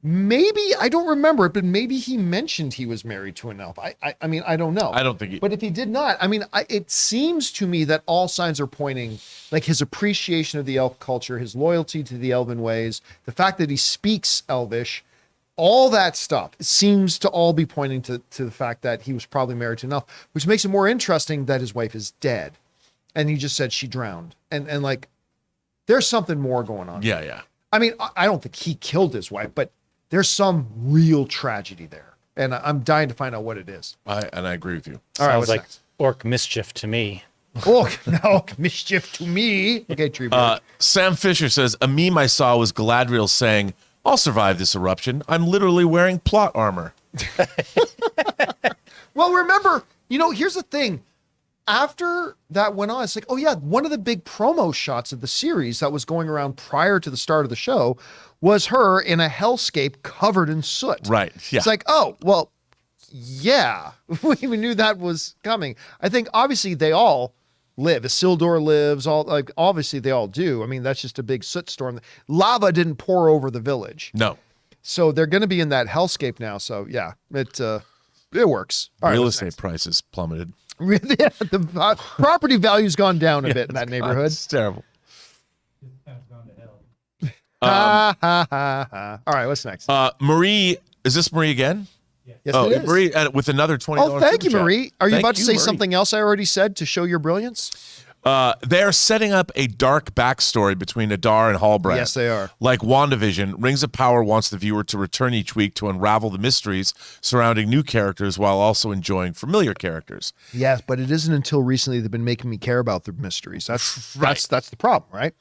A: maybe, I don't remember it, but maybe he mentioned he was married to an elf. I mean, I don't know.
B: I don't think he...
A: But if he did not, I mean, it seems to me that all signs are pointing, like his appreciation of the elf culture, his loyalty to the elven ways, the fact that he speaks Elvish, all that stuff seems to all be pointing to the fact that he was probably married to an elf, which makes it more interesting that his wife is dead. And he just said she drowned. And like, there's something more going on.
B: Yeah.
A: I mean, I don't think he killed his wife, but there's some real tragedy there. And I'm dying to find out what it is.
B: I agree with you.
A: All right,
E: Sounds
A: what's
E: like
A: next?
E: orc mischief to me.
A: Oh, no, mischief to me. Okay, Treeberg.
B: Sam Fisher says, a meme I saw was Galadriel saying, I'll survive this eruption. I'm literally wearing plot armor.
A: Well, remember, here's the thing. after that went on, it's like, oh yeah, one of the big promo shots of the series that was going around prior to the start of the show was her in a hellscape covered in soot.
B: Right. Yeah.
A: It's like, oh, well, yeah, we knew that was coming. I think obviously they all live. Isildur lives, all like obviously they all do. I mean, that's just a big soot storm. Lava didn't pour over the village.
B: No.
A: So they're going to be in that hellscape now. So yeah, it works. All right,
B: Real
A: what's
B: estate
A: next?
B: prices plummeted.
A: Yeah, the property value's gone down a bit in that neighborhood.
B: It's terrible.
A: Ha, ha, ha, ha. All right, what's next?
B: Marie, is this Marie again?
A: Yes, it is.
B: Marie, with another $20.
A: Oh, thank you,
B: super chat.
A: Marie. Are you
B: Thank
A: about to say
B: Marie.
A: something else I already said to show your brilliance?
B: They're setting up a dark backstory between Adar and Halbrand.
A: Yes, they are.
B: Like WandaVision, Rings of Power wants the viewer to return each week to unravel the mysteries surrounding new characters while also enjoying familiar characters.
A: Yes, but it isn't until recently they've been making me care about the mysteries. That's
B: Right.
A: that's the problem, right?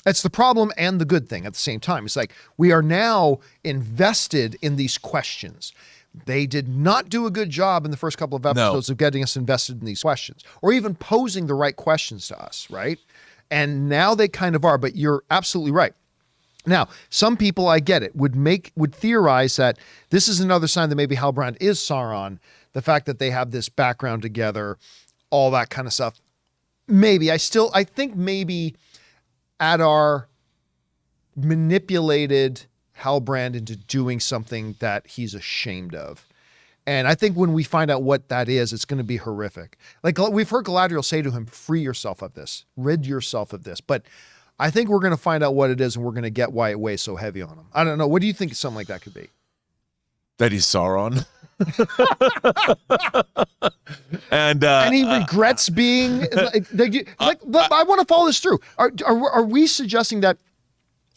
A: That's the problem and the good thing at the same time. It's like we are now invested in these questions. They did not do a good job in the first couple of episodes of getting us invested in these questions or even posing the right questions to us, right? And now they kind of are, but you're absolutely right. Now, some people, I get it, would theorize that this is another sign that maybe Halbrand is Sauron, the fact that they have this background together, all that kind of stuff. Maybe. I think maybe Adar manipulated Halbrand into doing something that he's ashamed of. And I think when we find out what that is, it's going to be horrific. Like we've heard Galadriel say to him, free yourself of this, rid yourself of this. But I think we're going to find out what it is and we're going to get why it weighs so heavy on him. I don't know. What do you think something like that could be?
B: That he's Sauron. and
A: he regrets being but I want to follow this through. Are we suggesting that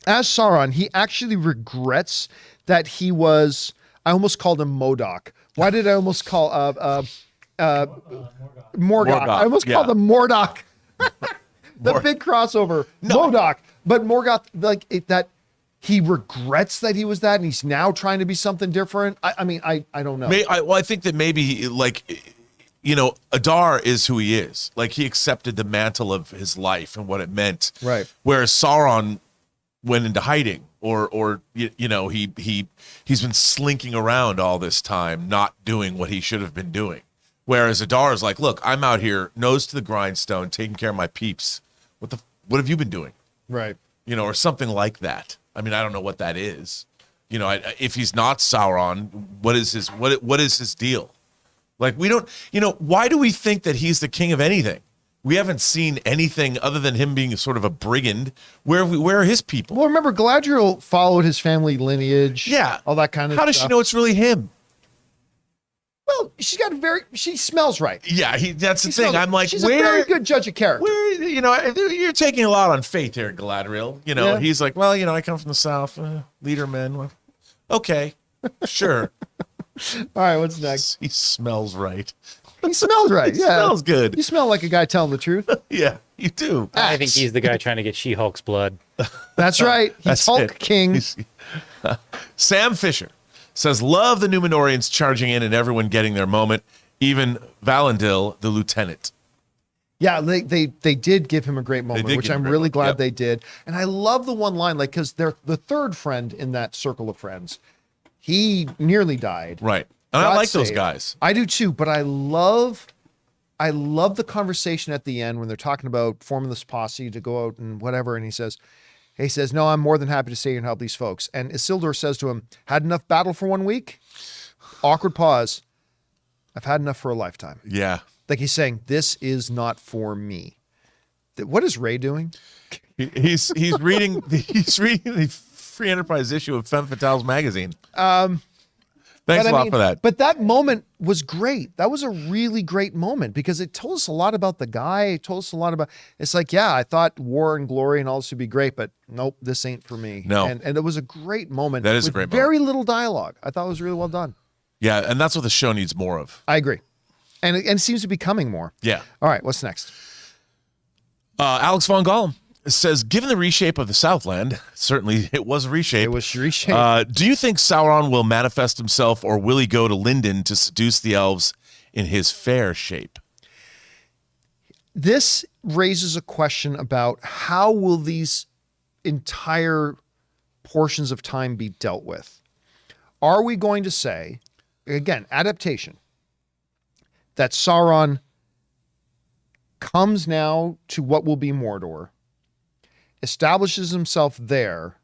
A: as Sauron, he actually regrets that he was, I almost called him Modok. Why did I almost call Morgoth? I almost called him Mordok. The big crossover. No. Modok. But Morgoth, like that he regrets that he was that and he's now trying to be something different. I mean, I don't know.
B: I think that maybe Adar is who he is. Like he accepted the mantle of his life and what it meant.
A: Right.
B: Whereas Sauron went into hiding or he's been slinking around all this time, not doing what he should have been doing. Whereas Adar is like, look, I'm out here nose to the grindstone, taking care of my peeps. What have you been doing?
A: Right.
B: Or something like that. I mean, I don't know what that is. If he's not Sauron, what is his deal? Like we don't, why do we think that he's the king of anything? We haven't seen anything other than him being sort of a brigand. Where are his people?
A: Well, remember Galadriel followed his family lineage.
B: Yeah.
A: All that kind of
B: stuff. How does she know it's really him?
A: Well, she smells right.
B: Yeah, that's the thing. I'm like,
A: she's a very good judge of character.
B: You're taking a lot on faith here, Galadriel. He's like, well, I come from the South, leader men. Well, okay, sure.
A: All right, what's next?
B: He smells right.
A: He smells right.
B: He smells good.
A: You smell like a guy telling the truth.
B: Yeah, you do.
E: I think he's the guy trying to get She-Hulk's blood.
A: That's right. He's
B: That's
A: Hulk
B: it.
A: King.
B: Sam Fisher says, love the Numenorians charging in and everyone getting their moment, even Elendil, the lieutenant.
A: Yeah, they did give him a great moment, which I'm really glad they did. And I love the one line, like, because they're the third friend in that circle of friends. He nearly died.
B: Right. And I like those guys.
A: I do too, but I love the conversation at the end when they're talking about forming this posse to go out and whatever. And he says, no, I'm more than happy to stay here and help these folks. And Isildur says to him, had enough battle for 1 week? Awkward pause. I've had enough for a lifetime.
B: Yeah.
A: Like he's saying, this is not for me. What is Ray doing?
B: He's reading the Free Enterprise issue of Femme Fatale's magazine. Thanks a lot for that.
A: But that moment was great. That was a really great moment because it told us a lot about the guy. It told us a lot about, it's like, yeah, I thought war and glory and all this would be great, but nope, this ain't for me.
B: No.
A: And it was a great moment.
B: That is
A: with
B: a great
A: very little dialogue. I thought it was really well done.
B: Yeah, and that's what the show needs more of.
A: I agree. And it seems to be coming more.
B: Yeah.
A: All right, what's next?
B: Alex Von Gollum says, given the reshape of the Southland, certainly it was a reshape.
A: It was reshaped.
B: Do you think Sauron will manifest himself or will he go to Lindon to seduce the elves in his fair shape?
A: this raises a question about how will these entire portions of time be dealt with? Are we going to say, again, adaptation, that Sauron comes now to what will be Mordor, establishes himself there,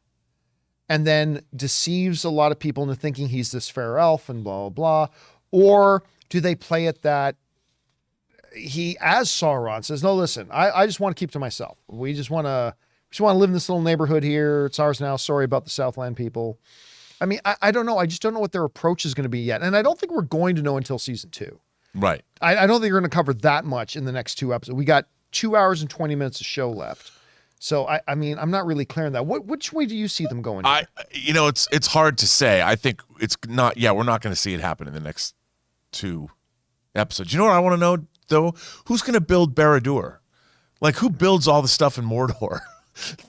A: and then deceives a lot of people into thinking he's this fair elf and blah, blah, blah? Or do they play it that he, as Sauron, says, no, listen, I just want to keep to myself. We just want to live in this little neighborhood here. It's ours now. Sorry about the Southland people. I mean, I don't know. I just don't know what their approach is going to be yet. And I don't think we're going to know until season 2.
B: Right.
A: I don't think we're going to cover that much in the next 2 episodes. We got 2 hours and 20 minutes of show left. So, I mean, I'm not really clear on that. Which way do you see them going?
B: It's hard to say. I think it's not, we're not going to see it happen in the next 2 episodes. You know what I want to know, though? Who's going to build Barad-dûr? Like, who builds all the stuff in Mordor?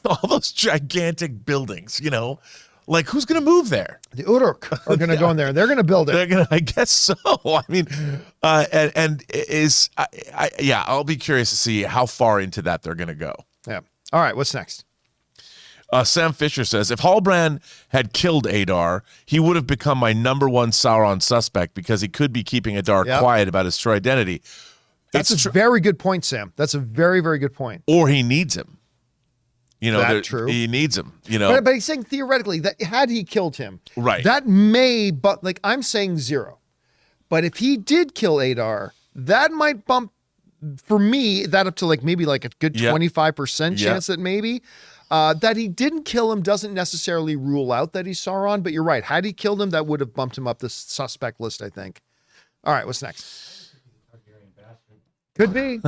B: All those gigantic buildings, you know? Like, who's going to move there?
A: The Uruk are going to go in there. They're going to build it.
B: They're going to, I guess so. I mean, I'll be curious to see how far into that they're going to go.
A: Yeah. All right. What's next?
B: Sam Fisher says, if Halbrand had killed Adar, he would have become my number 1 Sauron suspect because he could be keeping Adar quiet about his true identity.
A: That's a very good point, Sam. That's a very, very good point.
B: Or he needs him. You know,
A: that's true.
B: He needs him, you know.
A: But he's saying theoretically that had he killed him,
B: right?
A: That may, but like I'm saying 0. But if he did kill Adar, that might bump for me that up to like maybe like a good 25% chance that maybe that he didn't kill him doesn't necessarily rule out that he's Sauron. But you're right. Had he killed him, that would have bumped him up the suspect list, I think. All right, what's next? Could be.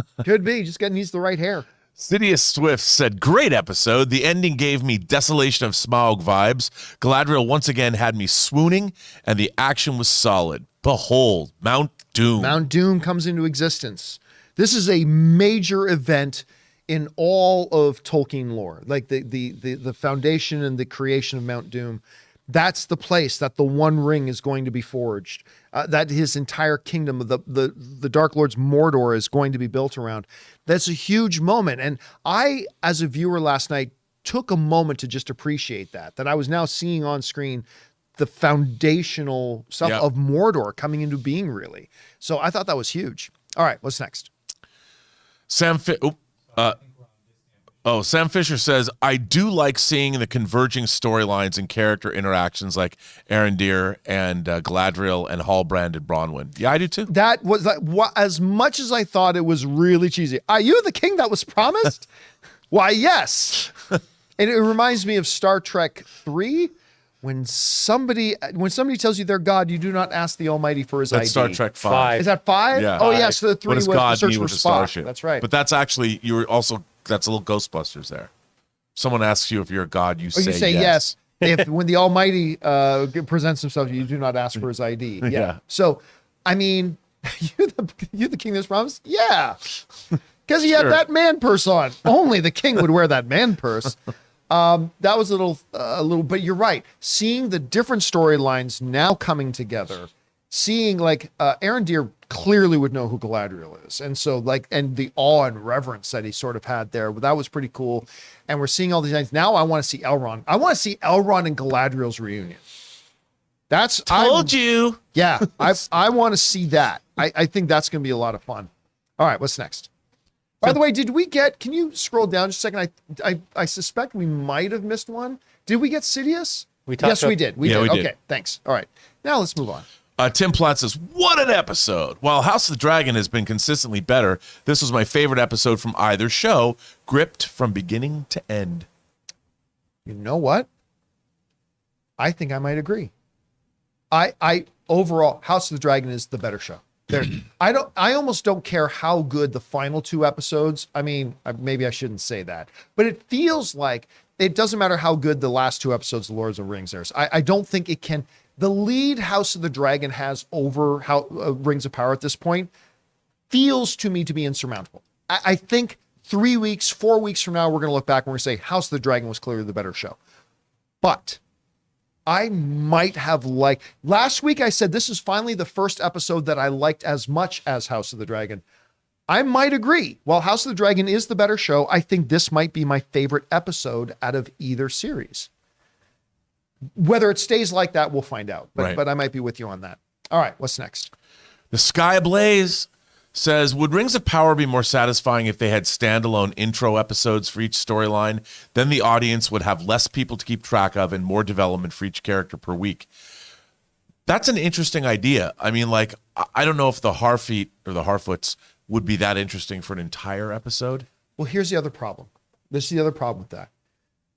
A: Just needs the right hair.
B: Sidious Swift said, great episode. The ending gave me Desolation of Smaug vibes. Galadriel once again had me swooning, and the action was solid. Behold, Mount Doom.
A: Mount Doom comes into existence. This is a major event in all of Tolkien lore. Like the foundation and the creation of Mount Doom. That's the place that the One Ring is going to be forged. That his entire kingdom, the Dark Lord's Mordor, is going to be built around. That's a huge moment. And I, as a viewer last night, took a moment to just appreciate that I was now seeing on screen the foundational stuff of Mordor coming into being, really. So I thought that was huge. All right, what's next?
B: Sam Fisher says, I do like seeing the converging storylines and character interactions like Elendil and Galadriel and Halbrand and Bronwyn. Yeah, I do too.
A: That was as much as I thought it was really cheesy. Are you the king that was promised? Why, yes. And it reminds me of Star Trek 3. When somebody tells you they're God, you do not ask the Almighty for his ID.
B: That's Star Trek 5.
A: Is that 5?
B: Yeah.
A: Oh, yeah. So the 3 was the search for
B: a
A: Spock.
B: starship.
A: That's right.
B: But that's actually, that's a little Ghostbusters there. Someone asks you if you're a God, you say
A: yes. When the Almighty presents himself, you do not ask for his ID. Yeah. So, I mean, you the king that's promised? Yeah. Because he had that man purse on. Only the king would wear that man purse. That was a little, but you're right. Seeing the different storylines now coming together, seeing like Elendil clearly would know who Galadriel is, and so and the awe and reverence that he sort of had there, that was pretty cool. And we're seeing all these things now. I want to see Elrond. I want to see Elrond and Galadriel's reunion. That's
B: told you.
A: Yeah, I want to see that. I think that's going to be a lot of fun. All right, what's next? By the way, can you scroll down just a second? I suspect we might have missed one. Did we get Sidious?
E: Yes,
A: we did. We did.
B: did.
A: Okay, thanks. All right. Now let's move on.
B: Tim Platt says, what an episode. While House of the Dragon has been consistently better, this was my favorite episode from either show, gripped from beginning to end.
A: You know what? I think I might agree. I overall, House of the Dragon is the better show. I almost don't care how good the final 2 episodes. I mean, maybe I shouldn't say that, but it feels like it doesn't matter how good the last 2 episodes of Lord of the Rings are. I don't think it can. The lead House of the Dragon has over Rings of Power at this point feels to me to be insurmountable. I think 3 weeks, 4 weeks from now, we're going to look back and we're going to say House of the Dragon was clearly the better show. But I might have liked, last week I said this is finally the first episode that I liked as much as House of the Dragon. I might agree. While House of the Dragon is the better show, I think this might be my favorite episode out of either series. Whether it stays like that, we'll find out. But I might be with you on that. All right, what's next?
B: The Sky Ablaze says, would Rings of Power be more satisfying if they had standalone intro episodes for each storyline? Then the audience would have less people to keep track of and more development for each character per week. That's an interesting idea. I mean, like, I don't know if the Harfeet or the Harfoots would be that interesting for an entire episode.
A: Well, here's the other problem. This is the other problem with that.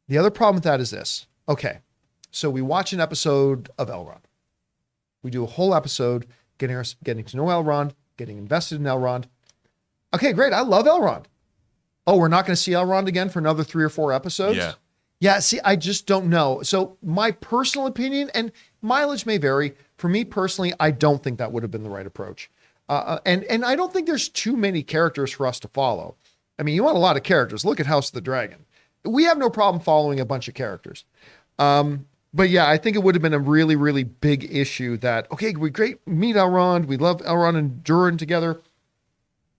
A: The other problem with that is this. Okay, so we watch an episode of Elrond. We do a whole episode getting to know Elrond, getting invested in Elrond. Okay, great. I love Elrond. Oh, we're not going to see Elrond again for another 3 or 4 episodes?
B: Yeah.
A: Yeah, see, I just don't know. So my personal opinion, and mileage may vary, for me personally, I don't think that would have been the right approach. And I don't think there's too many characters for us to follow. I mean, you want a lot of characters. Look at House of the Dragon. We have no problem following a bunch of characters. But yeah, I think it would have been a really, really big issue that, okay, we meet Elrond. We love Elrond and Durin together.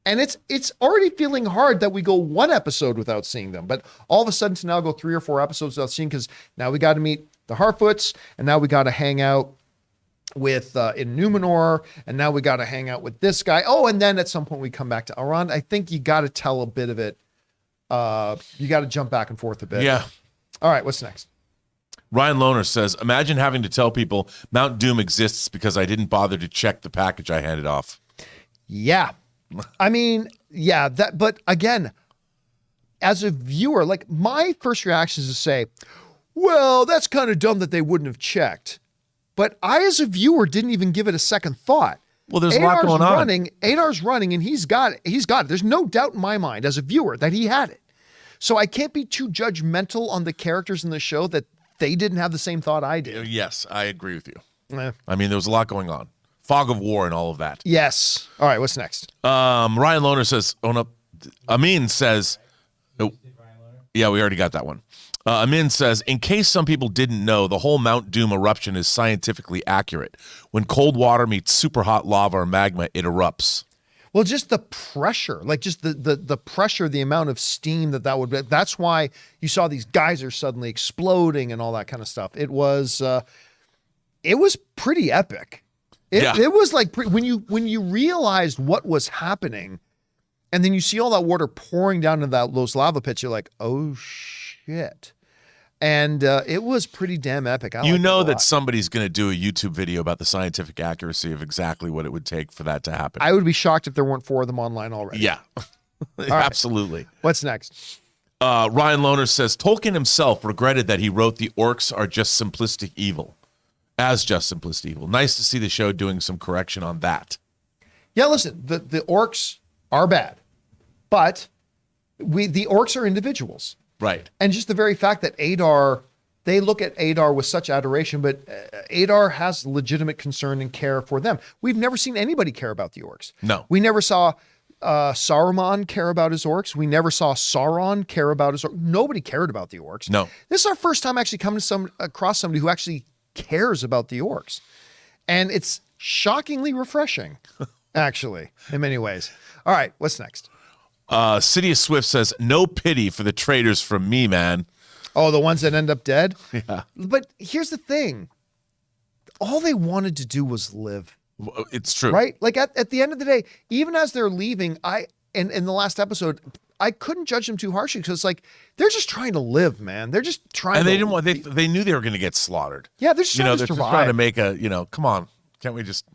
A: And it's already feeling hard that we go 1 episode without seeing them. But all of a sudden to now go 3 or 4 episodes without seeing, because now we got to meet the Harfoots, and now we got to hang out with in Numenor, and now we got to hang out with this guy. Oh, and then at some point we come back to Elrond. I think you got to tell a bit of it. You got to jump back and forth a bit.
B: Yeah.
A: All right, what's next?
B: Ryan Lohner says, imagine having to tell people Mount Doom exists because I didn't bother to check the package I handed off.
A: Yeah. I mean, yeah, but again, as a viewer, like my first reaction is to say, well, that's kind of dumb that they wouldn't have checked. But I, as a viewer, didn't even give it a second thought.
B: Well, there's a lot going on.
A: Adar's running, and he's got it. There's no doubt in my mind as a viewer that he had it. So I can't be too judgmental on the characters in the show that they didn't have the same thought I did.
B: Yes, I agree with you. I mean, there was a lot going on. Fog of war and all of that.
A: Yes. All right, what's next?
B: Ryan Lohner says, oh no, Amin says, oh, yeah, we already got that one. Amin says, in case some people didn't know, the whole Mount Doom eruption is scientifically accurate. When cold water meets super hot lava or magma, it erupts.
A: Well, just the pressure, like just the pressure, the amount of steam that would be. That's why you saw these geysers suddenly exploding and all that kind of stuff. It was pretty epic. It was like when you realized what was happening, and then you see all that water pouring down into those lava pits. You're like, oh shit. And it was pretty damn epic.
B: You know that somebody's going to do a YouTube video about the scientific accuracy of exactly what it would take for that to happen.
A: I would be shocked if there weren't 4 of them online already.
B: Yeah, absolutely.
A: What's next?
B: Ryan Lohner says, Tolkien himself regretted that he wrote the orcs are just simplistic evil. As just simplistic evil. Nice to see the show doing some correction on that.
A: Yeah, listen, the orcs are bad, but the orcs are individuals.
B: Right.
A: And just the very fact that Adar, they look at Adar with such adoration, but Adar has legitimate concern and care for them. We've never seen anybody care about the orcs.
B: No.
A: We never saw Saruman care about his orcs. We never saw Sauron care about his orcs. Nobody cared about the orcs.
B: No.
A: This is our first time actually coming across somebody who actually cares about the orcs. And it's shockingly refreshing, actually, in many ways. All right, what's next?
B: City of Swift says, no pity for the traitors from me, man.
A: Oh, the ones that end up dead?
B: Yeah.
A: But here's the thing. All they wanted to do was live.
B: It's true.
A: Right? Like at the end of the day, even as they're leaving, in the last episode, I couldn't judge them too harshly because it's like, they're just trying to live, man. They're just trying
B: and
A: to.
B: they didn't want, they knew they were going to get slaughtered.
A: Yeah, they're just trying to
B: they're
A: survive.
B: just trying to make come on. Can't we just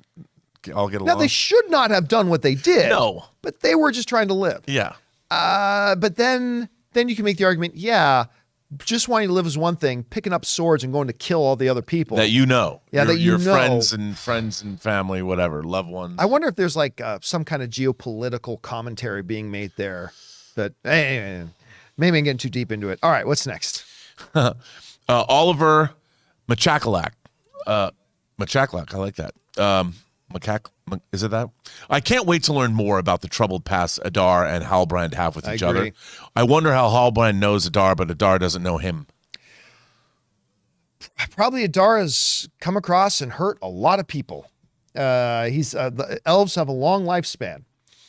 B: all get along?
A: Now, they should not have done what they did.
B: No.
A: But they were just trying to live.
B: Yeah.
A: But then you can make the argument, yeah, just wanting to live is one thing, picking up swords and going to kill all the other people.
B: That you know.
A: Yeah,
B: your friends and family, whatever, loved ones.
A: I wonder if there's like some kind of geopolitical commentary being made there. But maybe I'm getting too deep into it. All right, what's next?
B: Oliver Machakalak. Machakalak, I like that. Is it that? I can't wait to learn more about the troubled past Adar and Halbrand have with each other. I wonder how Halbrand knows Adar, but Adar doesn't know him.
A: Probably Adar has come across and hurt a lot of people. The elves have a long lifespan.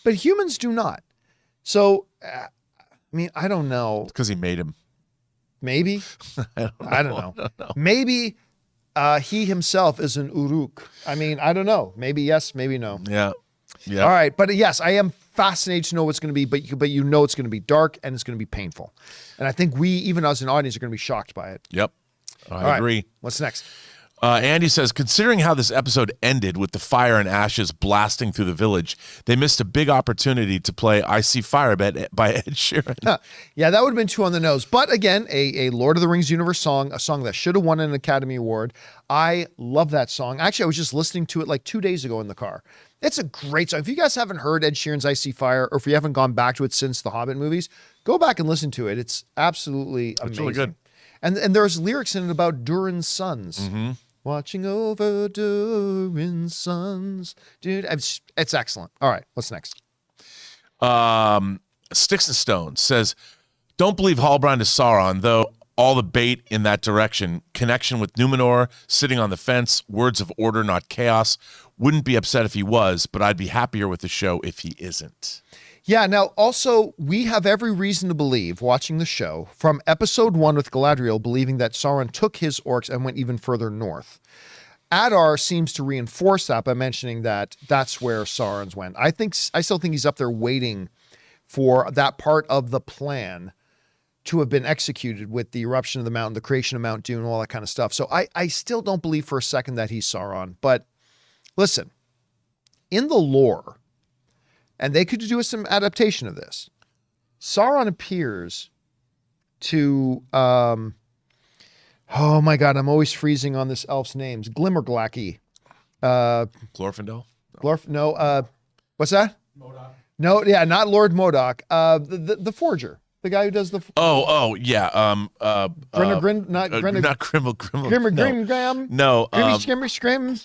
A: but humans do not. So, I mean, I don't know.
B: Because he made him.
A: Maybe. I don't know. Maybe he himself is an Uruk. I mean, I don't know. Maybe yes, maybe no.
B: Yeah. Yeah.
A: All right, but yes, I am fascinated to know what's going to be, but you know it's going to be dark and it's going to be painful. And I think we, even as an audience, are going to be shocked by it.
B: Yep. I
A: All right,
B: agree.
A: what's next?
B: Andy says, considering how this episode ended with the fire and ashes blasting through the village, they missed a big opportunity to play I See Fire by Ed Sheeran.
A: Yeah, that would have been too on the nose. But again, a Lord of the Rings universe song, a song that should have won an Academy Award. I love that song. Actually, I was just listening to it like 2 days ago in the car. It's a great song. If you guys haven't heard Ed Sheeran's I See Fire, or if you haven't gone back to it since the Hobbit movies, go back and listen to it. It's absolutely amazing.
B: It's really good.
A: And there's lyrics in it about Durin's sons.
B: Mm-hmm.
A: Watching over Durin's sons. Dude, it's excellent. All right, what's next?
B: Sticks and Stones says, don't believe Halbrand is Sauron, though all the bait in that direction. Connection with Numenor, sitting on the fence, words of order, not chaos. Wouldn't be upset if he was, but I'd be happier with the show if he isn't.
A: Yeah, now also, we have every reason to believe, watching the show, from episode 1 with Galadriel, believing that Sauron took his orcs and went even further north. Adar seems to reinforce that by mentioning that that's where Sauron's went. I still think he's up there waiting for that part of the plan to have been executed with the eruption of the mountain, the creation of Mount Doom, all that kind of stuff. So I still don't believe for a second that he's Sauron. But listen, in the lore, and they could do some adaptation of this, Sauron appears to, oh my God, I'm always freezing on this elf's names. Glimmerglacky.
B: Glorfindel?
A: What's that? Modok. No, yeah, not Lord Modok. The forger. The guy who does the...
B: yeah.
A: Not Grimmer,
B: no.
A: Grimgram?
B: No.
A: Grimmy Scrim?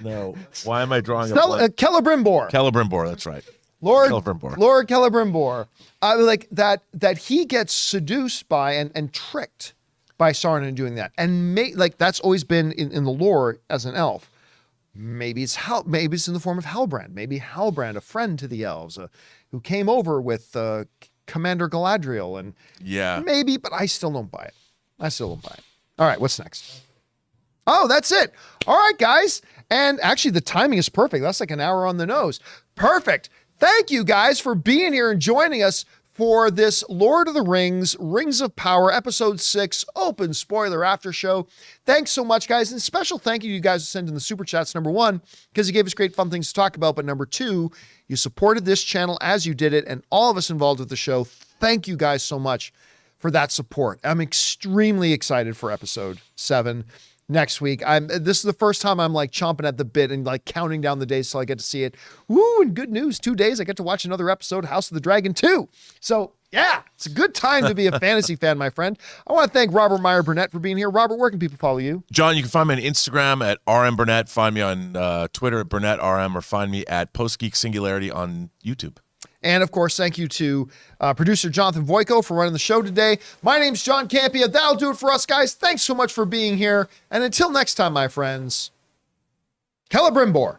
B: No. Why am I drawing a blank?
A: Celebrimbor.
B: Celebrimbor, that's right.
A: Lord
B: Celebrimbor.
A: Like that he gets seduced by and tricked by Sauron in doing that. And that's always been in the lore as an elf. Maybe it's in the form of Halbrand. Maybe Halbrand, a friend to the elves, who came over with Commander Galadriel, and maybe, but I still don't buy it. All right, what's next? Oh, that's it. All right, guys. And actually, the timing is perfect. That's like an hour on the nose. Perfect. Thank you guys for being here and joining us for this Lord of the Rings, Rings of Power, Episode 6, Open Spoiler After Show. Thanks so much, guys. And special thank you to you guys who sent in the Super Chats, number 1, because you gave us great fun things to talk about. But number 2, you supported this channel as you did it, and all of us involved with the show. Thank you guys so much for that support. I'm extremely excited for Episode 7 next week. This is the first time I'm like chomping at the bit and like counting down the days till I get to see it. Woo, and good news, 2 days I get to watch another episode, House of the Dragon 2. So yeah, it's a good time to be a fantasy fan, my friend. I want to thank Robert Meyer Burnett for being here. Robert, where can people follow you?
B: John, you can find me on Instagram at RMBurnett, find me on Twitter at BurnettRM, or find me at PostGeek Singularity on YouTube.
A: And of course, thank you to producer Jonathan Voico for running the show today. My name's John Campea. That'll do it for us, guys. Thanks so much for being here. And until next time, my friends, Celebrimbor.